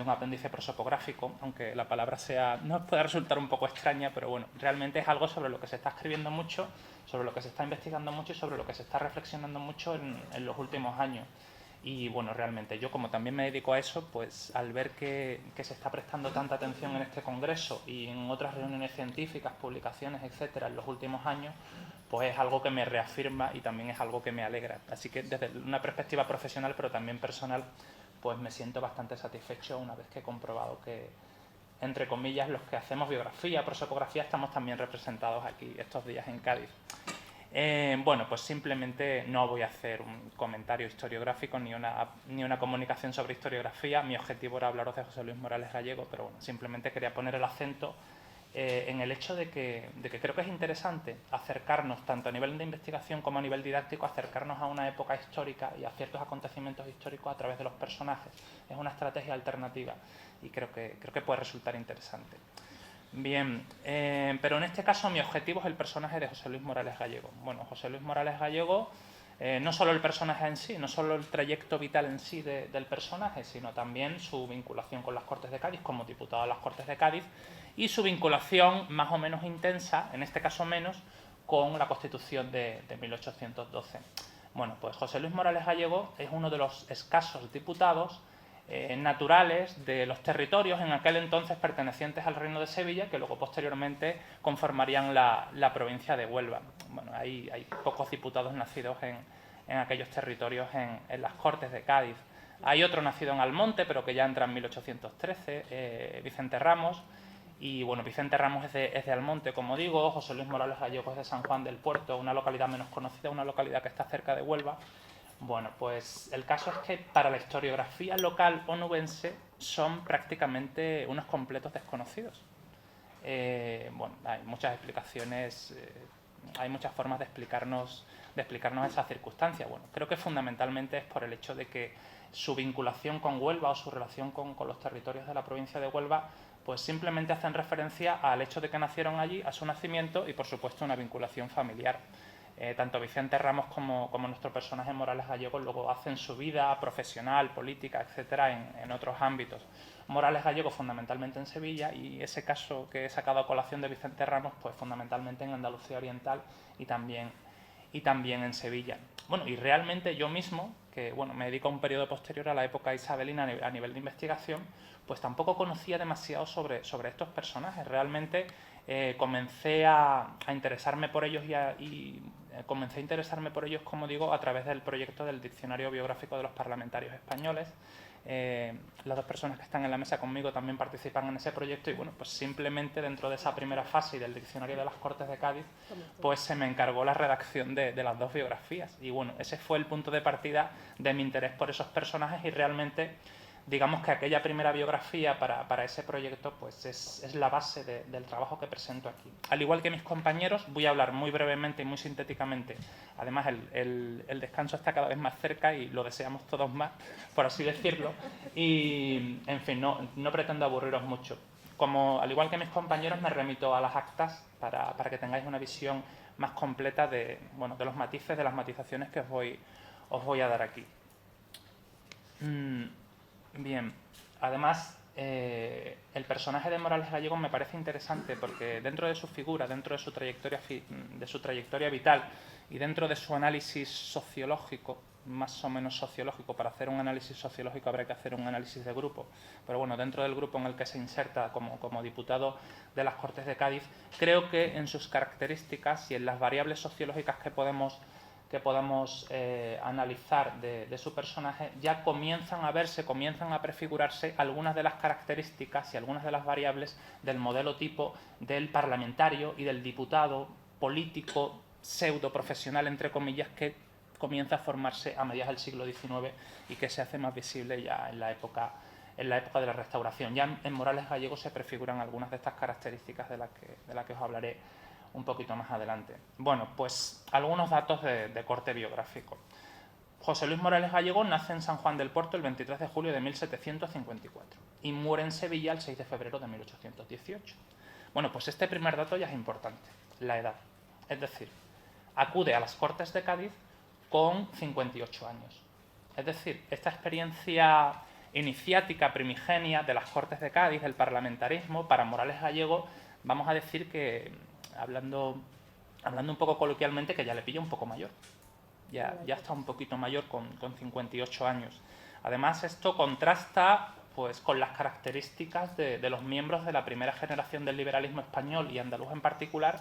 apéndice prosopográfico, aunque la palabra nos pueda resultar un poco extraña, pero bueno, realmente es algo sobre lo que se está escribiendo mucho, sobre lo que se está investigando mucho y sobre lo que se está reflexionando mucho en los últimos años. Y bueno, realmente yo, como también me dedico a eso, pues al ver que se está prestando tanta atención en este congreso y en otras reuniones científicas, publicaciones, etcétera, en los últimos años, pues es algo que me reafirma y también es algo que me alegra. Así que desde una perspectiva profesional, pero también personal, pues me siento bastante satisfecho una vez que he comprobado que, entre comillas, los que hacemos biografía, prosopografía, estamos también representados aquí estos días en Cádiz. Bueno, pues simplemente no voy a hacer un comentario historiográfico ni una comunicación sobre historiografía. Mi objetivo era hablaros de José Luis Morales Gallego, pero bueno, simplemente quería poner el acento en el hecho de que creo que es interesante acercarnos, tanto a nivel de investigación como a nivel didáctico, acercarnos a una época histórica y a ciertos acontecimientos históricos a través de los personajes. Es una estrategia alternativa y creo que puede resultar interesante. Bien, pero en este caso mi objetivo es el personaje de José Luis Morales Gallego. Bueno, José Luis Morales Gallego, no solo el personaje en sí, no solo el trayecto vital en sí del personaje, sino también su vinculación con las Cortes de Cádiz, como diputado de las Cortes de Cádiz, y su vinculación más o menos intensa, en este caso menos, con la Constitución de 1812. Bueno, pues José Luis Morales Gallego es uno de los escasos diputados naturales de los territorios en aquel entonces pertenecientes al Reino de Sevilla, que luego posteriormente conformarían la provincia de Huelva. Bueno, hay pocos diputados nacidos en aquellos territorios en las Cortes de Cádiz. Hay otro nacido en Almonte, pero que ya entra en 1813, Vicente Ramos. Y bueno, Vicente Ramos es de Almonte, como digo. José Luis Morales Gallego es de San Juan del Puerto, una localidad menos conocida, una localidad que está cerca de Huelva. Bueno, pues el caso es que para la historiografía local onubense son prácticamente unos completos desconocidos. Bueno, hay muchas explicaciones, hay muchas formas de explicarnos esas circunstancias. Bueno, creo que fundamentalmente es por el hecho de que su vinculación con Huelva o su relación con los territorios de la provincia de Huelva, pues simplemente hacen referencia al hecho de que nacieron allí, a su nacimiento y, por supuesto, una vinculación familiar. Tanto Vicente Ramos como nuestro personaje Morales Gallego luego hacen su vida profesional, política, etcétera, en otros ámbitos. Morales Gallego fundamentalmente en Sevilla y ese caso que he sacado a colación de Vicente Ramos, pues fundamentalmente en Andalucía Oriental y también en Sevilla. Bueno, y realmente yo mismo, que bueno, me dedico a un periodo posterior a la época isabelina a nivel de investigación, pues tampoco conocía demasiado sobre estos personajes. Realmente comencé a interesarme por ellos y comencé a interesarme por ellos, como digo, a través del proyecto del Diccionario Biográfico de los Parlamentarios Españoles. Las dos personas que están en la mesa conmigo también participan en ese proyecto y bueno, pues simplemente dentro de esa primera fase y del Diccionario de las Cortes de Cádiz, pues se me encargó la redacción de las dos biografías y bueno, ese fue el punto de partida de mi interés por esos personajes y realmente digamos que aquella primera biografía para ese proyecto pues es la base del trabajo que presento aquí. Al igual que mis compañeros, voy a hablar muy brevemente y muy sintéticamente. Además, el descanso está cada vez más cerca y lo deseamos todos más, por así decirlo. Y, en fin, no pretendo aburriros mucho. Al igual que mis compañeros, me remito a las actas para que tengáis una visión más completa de los matices, de las matizaciones que os voy a dar aquí. Bien, además el personaje de Morales Gallego me parece interesante porque dentro de su figura, dentro de su trayectoria vital y dentro de su análisis sociológico, más o menos sociológico, para hacer un análisis sociológico habrá que hacer un análisis de grupo, pero bueno, dentro del grupo en el que se inserta como diputado de las Cortes de Cádiz, creo que en sus características y en las variables sociológicas que podemos que podamos analizar de su personaje, ya comienzan a verse, comienzan a prefigurarse algunas de las características y algunas de las variables del modelo tipo del parlamentario y del diputado político pseudo profesional, entre comillas, que comienza a formarse a mediados del siglo XIX y que se hace más visible ya en la época de la Restauración. Ya en Morales Gallego se prefiguran algunas de estas características de las que os hablaré un poquito más adelante. Bueno, pues algunos datos de corte biográfico. José Luis Morales Gallego nace en San Juan del Puerto el 23 de julio de 1754 y muere en Sevilla el 6 de febrero de 1818. Bueno, pues este primer dato ya es importante, la edad. Es decir, acude a las Cortes de Cádiz con 58 años. Es decir, esta experiencia iniciática primigenia de las Cortes de Cádiz, del parlamentarismo, para Morales Gallego, vamos a decir que, hablando un poco coloquialmente, que ya le pilla un poco mayor. Ya está un poquito mayor con 58 años. Además, esto contrasta pues, con las características de los miembros de la primera generación del liberalismo español y andaluz en particular,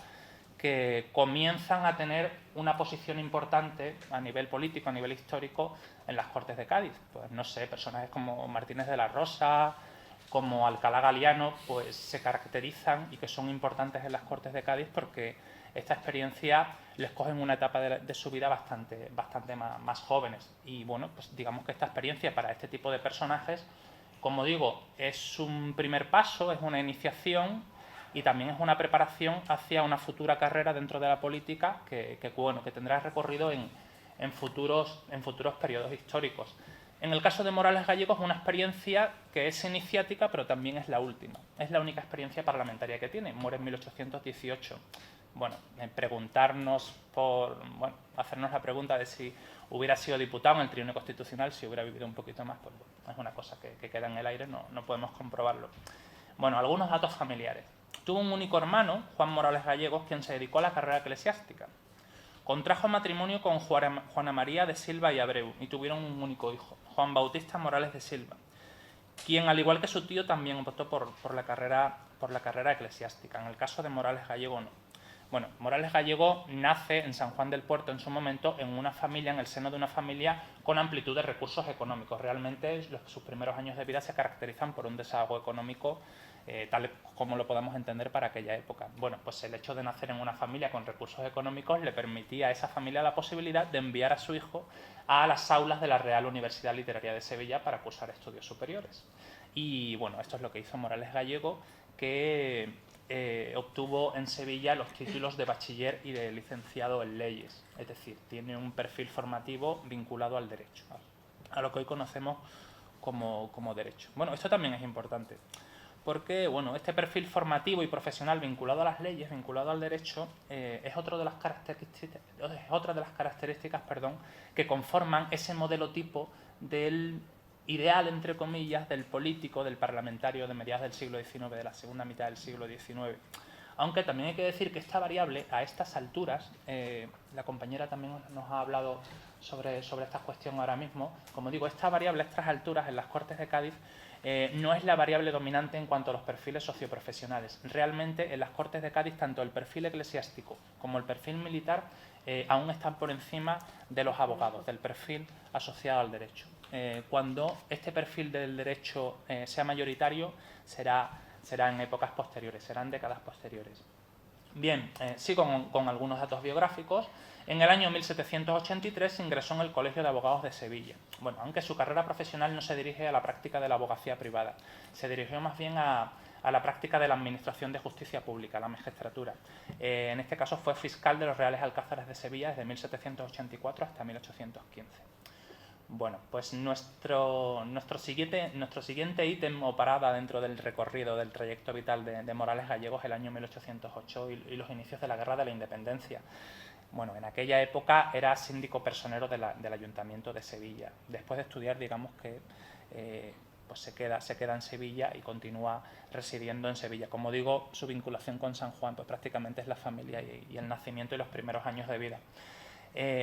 que comienzan a tener una posición importante a nivel político, a nivel histórico, en las Cortes de Cádiz. Pues no sé, personajes como Martínez de la Rosa, como Alcalá Galiano, pues se caracterizan y que son importantes en las Cortes de Cádiz porque esta experiencia les coge en una etapa de su vida bastante más jóvenes. Y bueno, pues digamos que esta experiencia para este tipo de personajes, como digo, es un primer paso, es una iniciación y también es una preparación hacia una futura carrera dentro de la política que tendrá recorrido en futuros periodos históricos. En el caso de Morales Gallego es una experiencia que es iniciática, pero también es la última. Es la única experiencia parlamentaria que tiene. Muere en 1818. Bueno, hacernos la pregunta de si hubiera sido diputado en el Tribunal Constitucional, si hubiera vivido un poquito más, pues bueno, es una cosa que queda en el aire, no podemos comprobarlo. Bueno, algunos datos familiares. Tuvo un único hermano, Juan Morales Gallegos, quien se dedicó a la carrera eclesiástica. Contrajo matrimonio con Juana María de Silva y Abreu y tuvieron un único hijo, Juan Bautista Morales de Silva, quien, al igual que su tío, también optó por la carrera eclesiástica. En el caso de Morales Gallego, no. Bueno, Morales Gallego nace en San Juan del Puerto en su momento en el seno de una familia con amplitud de recursos económicos. Realmente sus primeros años de vida se caracterizan por un desahogo económico tal como lo podamos entender para aquella época. Bueno, pues el hecho de nacer en una familia con recursos económicos le permitía a esa familia la posibilidad de enviar a su hijo a las aulas de la Real Universidad Literaria de Sevilla para cursar estudios superiores. Y bueno, esto es lo que hizo Morales Gallego, que obtuvo en Sevilla los títulos de bachiller y de licenciado en leyes. Es decir, tiene un perfil formativo vinculado al derecho, a lo que hoy conocemos como derecho. Bueno, esto también es importante, porque bueno, este perfil formativo y profesional vinculado a las leyes, vinculado al derecho, es otra de las características que conforman ese modelo tipo del ideal, entre comillas, del político, del parlamentario de mediados del siglo XIX, de la segunda mitad del siglo XIX. Aunque también hay que decir que esta variable, a estas alturas, la compañera también nos ha hablado sobre esta cuestión ahora mismo, como digo, esta variable a estas alturas en las Cortes de Cádiz no es la variable dominante en cuanto a los perfiles socioprofesionales. Realmente en las Cortes de Cádiz tanto el perfil eclesiástico como el perfil militar aún están por encima de los abogados, del perfil asociado al derecho. Cuando este perfil del derecho sea mayoritario será en épocas posteriores, serán décadas posteriores. Bien, sigo con algunos datos biográficos. En el año 1783 ingresó en el Colegio de Abogados de Sevilla. Bueno, aunque su carrera profesional no se dirige a la práctica de la abogacía privada, se dirigió más bien a la práctica de la Administración de Justicia Pública, la magistratura. En este caso fue fiscal de los Reales Alcázares de Sevilla desde 1784 hasta 1815. Bueno, pues nuestro siguiente ítem o parada dentro del recorrido del trayecto vital de Morales Gallego es el año 1808 y los inicios de la Guerra de la Independencia. Bueno, en aquella época era síndico personero del Ayuntamiento de Sevilla. Después de estudiar, digamos que pues se queda en Sevilla y continúa residiendo en Sevilla. Como digo, su vinculación con San Juan pues prácticamente es la familia y el nacimiento y los primeros años de vida.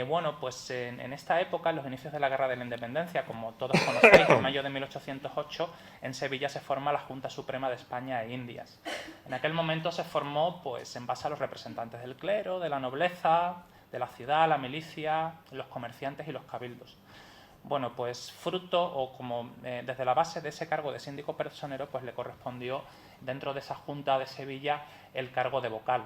Bueno, pues en esta época, en los inicios de la Guerra de la Independencia, como todos conocéis, en mayo de 1808, en Sevilla se forma la Junta Suprema de España e Indias. En aquel momento se formó pues en base a los representantes del clero, de la nobleza, la ciudad, la milicia, los comerciantes y los cabildos. Bueno, pues fruto o como desde la base de ese cargo de síndico personero, pues le correspondió dentro de esa Junta de Sevilla el cargo de vocal.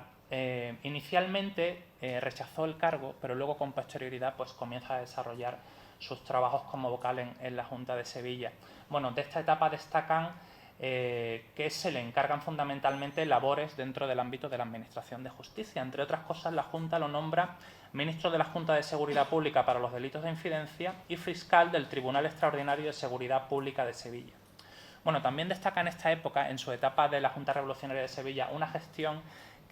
Inicialmente rechazó el cargo, pero luego con posterioridad pues comienza a desarrollar sus trabajos como vocal en la Junta de Sevilla. Bueno, de esta etapa destacan que se le encargan fundamentalmente labores dentro del ámbito de la Administración de Justicia. Entre otras cosas, la Junta lo nombra ministro de la Junta de Seguridad Pública para los delitos de infidencia y fiscal del Tribunal Extraordinario de Seguridad Pública de Sevilla. Bueno, también destaca en esta época, en su etapa de la Junta Revolucionaria de Sevilla, una gestión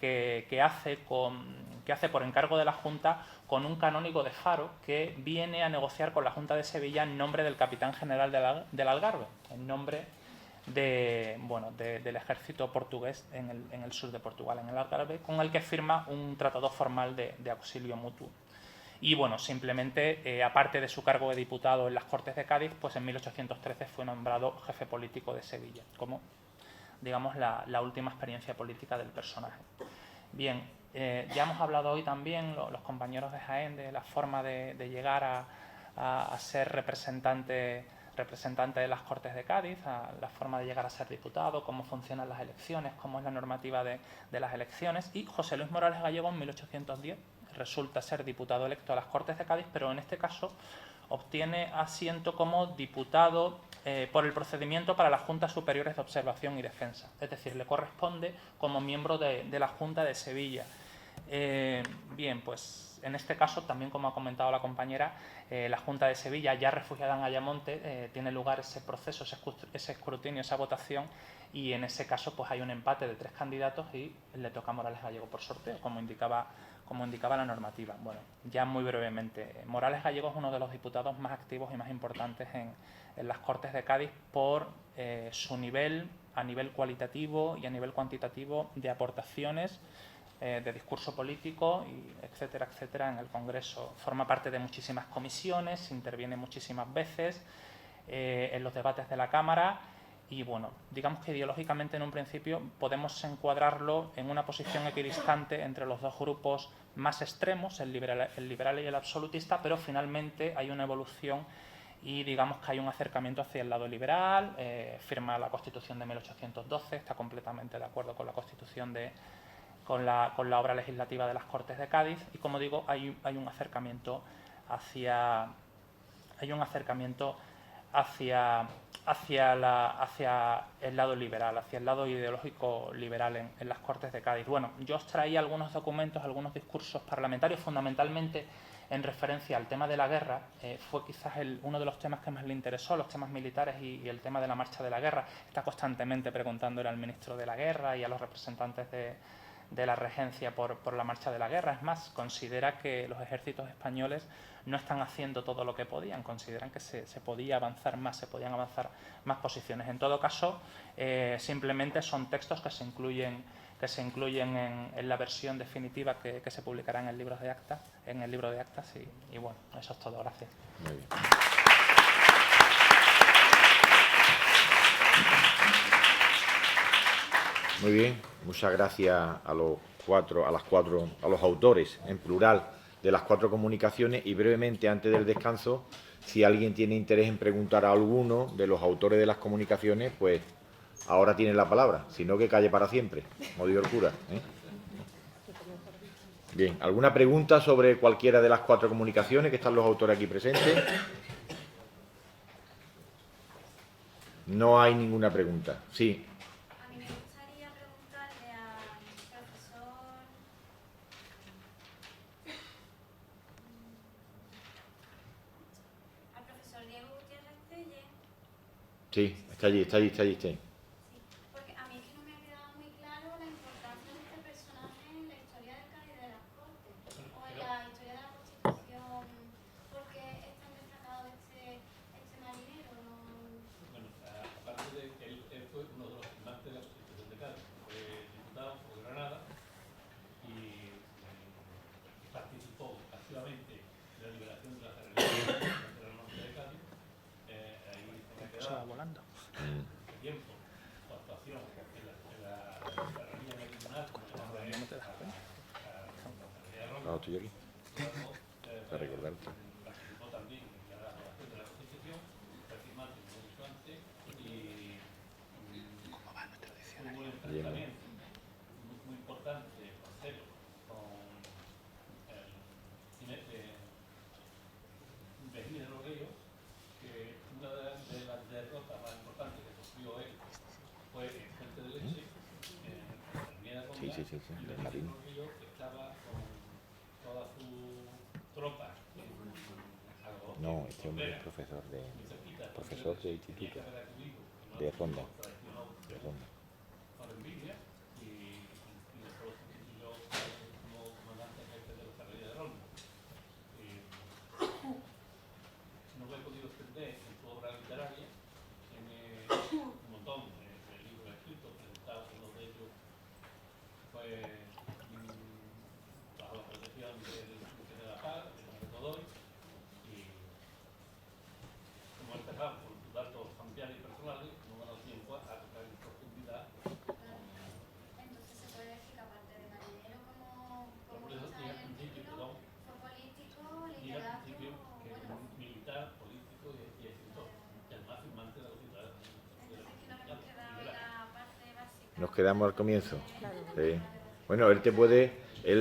que hace por encargo de la Junta con un canónigo de Faro que viene a negociar con la Junta de Sevilla en nombre del capitán general del Algarve, en nombre del ejército portugués en el sur de Portugal, en el Algarve, con el que firma un tratado formal de auxilio mutuo. Y bueno, simplemente, aparte de su cargo de diputado en las Cortes de Cádiz, pues en 1813 fue nombrado jefe político de Sevilla, como digamos la última experiencia política del personaje. Bien, ya hemos hablado hoy también, los compañeros de Jaén, de la forma de llegar a ser representante de las Cortes de Cádiz, a la forma de llegar a ser diputado, cómo funcionan las elecciones, cómo es la normativa de las elecciones. Y José Luis Morales Gallego en 1810 resulta ser diputado electo a las Cortes de Cádiz, pero en este caso obtiene asiento como diputado por el procedimiento para las Juntas Superiores de Observación y Defensa. Es decir, le corresponde como miembro de la Junta de Sevilla. Bien, pues en este caso, también como ha comentado la compañera, la Junta de Sevilla, ya refugiada en Ayamonte, tiene lugar ese proceso, ese escrutinio, esa votación, y en ese caso pues hay un empate de 3 candidatos y le toca a Morales Gallego por sorteo, como indicaba la normativa. Bueno, ya muy brevemente, Morales Gallego es uno de los diputados más activos y más importantes en las Cortes de Cádiz por su nivel, a nivel cualitativo y a nivel cuantitativo, de aportaciones, de discurso político, y etcétera, etcétera, en el Congreso. Forma parte de muchísimas comisiones, interviene muchísimas veces en los debates de la Cámara y, bueno, digamos que ideológicamente en un principio podemos encuadrarlo en una posición equidistante entre los dos grupos más extremos, el liberal y el absolutista, pero finalmente hay una evolución y digamos que hay un acercamiento hacia el lado liberal, firma la Constitución de 1812, está completamente de acuerdo con la Constitución con la obra legislativa de las Cortes de Cádiz y, como digo, hay un acercamiento hacia el lado liberal, hacia el lado ideológico liberal en las Cortes de Cádiz. Bueno, yo os traía algunos documentos, algunos discursos parlamentarios, fundamentalmente en referencia al tema de la guerra. Fue quizás uno de los temas que más le interesó, los temas militares y el tema de la marcha de la guerra. Está constantemente preguntándole al ministro de la Guerra y a los representantes de la regencia por la marcha de la guerra. Es más, considera que los ejércitos españoles no están haciendo todo lo que podían, consideran que se podía avanzar más, se podían avanzar más posiciones. En todo caso, simplemente son textos que se incluyen en la versión definitiva que se publicará en el libro de actas, y bueno, eso es todo. Gracias. Muy bien. Muy bien, muchas gracias a los autores en plural de las 4 comunicaciones, y brevemente antes del descanso, si alguien tiene interés en preguntar a alguno de los autores de las comunicaciones, pues ahora tiene la palabra, si no que calle para siempre, como dijo el cura, ¿eh? Bien, ¿alguna pregunta sobre cualquiera de las 4 comunicaciones que están los autores aquí presentes? No hay ninguna pregunta. Sí. Sí, está allí. Sí, porque a mí es que no me ha quedado muy claro la importancia de este personaje en la historia del Cádiz de las Cortes, o en la historia de la Constitución. ¿Por qué es tan destacado este marinero? Bueno, aparte de que él fue uno de los firmantes de la Constitución de Cádiz, fue diputado por Granada y participó activamente en la liberación de la Generalitat de la Norte de Cádiz. Ahí me ha quedado Volando. tiempo su actuación en la Reina del Tribunal, como se llama él, Claro, estoy aquí. Para recordarte. participó también en la elaboración de la Constitución, firmante, como he dicho antes, y hubo un enfrentamiento muy importante, Marcelo, con el jinete Virgilio de los Ríos, que una de las derrotas más importantes que sufrió él fue en Fuente de Leche, en Mía de Ronda, Sí, y del Virgilio Marín. de los Ríos estaba con toda su tropa en algo No, este hombre es profesor de instituto, de Ronda. De Ronda. por envidia y después sustituyó como comandante jefe de la carrera de Ronda. No me he podido extender en su obra literaria, tiene un montón de libros escritos, presentados, uno de ellos fue bajo la protección del Instituto de la Paz, de Manuel Godoy, y como he empezado con sus datos familiares y personales, no me ha dado tiempo a tocar en profundidad. Entonces se puede decir que aparte de marinero, como Por eso está dije al en el principio, título, perdón, fue político, dije al literato, principio que es bueno, un militar, político y escritor, y además firmante de la sociedad. entonces que nos hemos quedado en la parte básica. Nos quedamos al comienzo. Sí. Bueno, él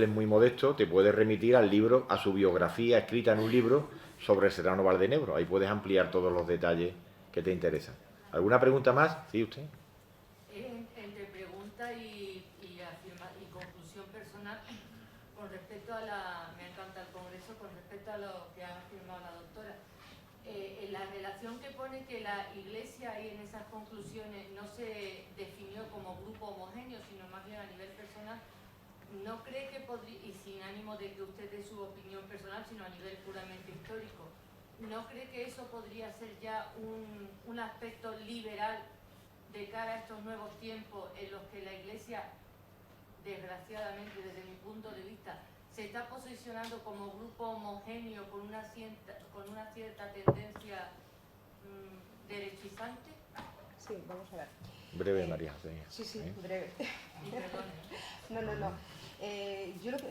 es muy modesto, te puede remitir al libro, a su biografía escrita en un libro sobre Serrano Valdenebro. Ahí puedes ampliar todos los detalles que te interesan. ¿Alguna pregunta más? Sí, usted. Entre pregunta y conclusión personal, con respecto a me encanta el Congreso, con respecto a lo que ha afirmado la doctora, en la relación que pone que la Iglesia ahí en esas conclusiones no se definió como grupo homogéneo, sino más bien a nivel personal, ¿no cree que podría, y sin ánimo de que usted dé su opinión personal, sino a nivel puramente histórico, ¿no cree que eso podría ser ya un aspecto liberal de cara a estos nuevos tiempos en los que la Iglesia, desgraciadamente desde mi punto de vista, se está posicionando como grupo homogéneo con una cierta tendencia derechizante? Sí, vamos a ver. Breve, María José. Sí, breve. Y perdone. No.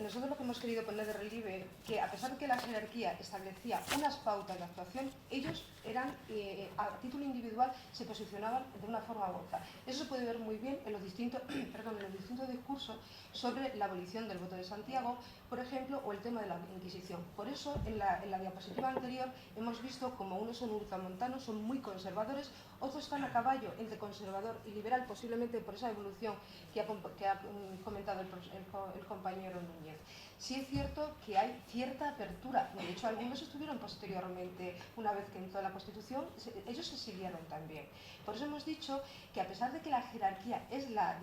Nosotros lo que hemos querido poner de relieve, que a pesar de que la jerarquía establecía unas pautas de actuación, ellos eran, a título individual, se posicionaban de una forma u otra. Eso se puede ver muy bien en los distintos discursos sobre la abolición del voto de Santiago, por ejemplo, o el tema de la Inquisición. Por eso, en la diapositiva anterior, hemos visto como unos son ultramontanos, son muy conservadores, otros están a caballo entre conservador y liberal, posiblemente por esa evolución que ha comentado el compañero Núñez. Sí es cierto que hay cierta apertura, de hecho algunos estuvieron posteriormente, una vez que entró la Constitución, ellos se siguieron también. Por eso hemos dicho que a pesar de que la jerarquía es la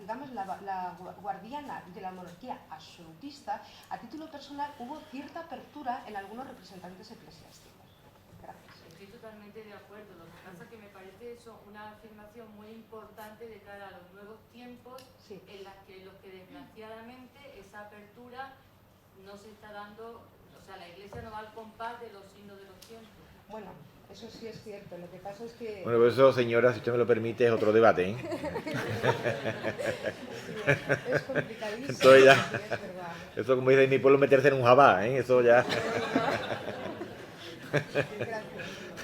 guardiana de la monarquía absolutista, a título personal hubo cierta apertura en algunos representantes eclesiásticos. Gracias. Estoy totalmente de acuerdo. Lo que pasa es que me parece eso una afirmación muy importante de cara a los nuevos tiempos, Sí. en los que desgraciadamente esa apertura no se está dando, o sea, la Iglesia no va al compás de los signos de los tiempos. Bueno, eso sí es cierto. Lo que pasa es que... Bueno, pues eso, señora, si usted me lo permite, es otro debate, ¿eh? Es complicadísimo. Entonces ya, es verdad. eso como dice en mi pueblo, meterse en un jabá, ¿eh? Eso ya... Gracias.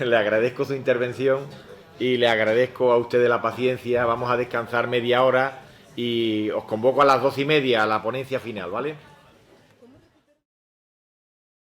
Le agradezco su intervención y le agradezco a usted la paciencia. Vamos a descansar media hora y os convoco a las 12:30 a la ponencia final, ¿vale?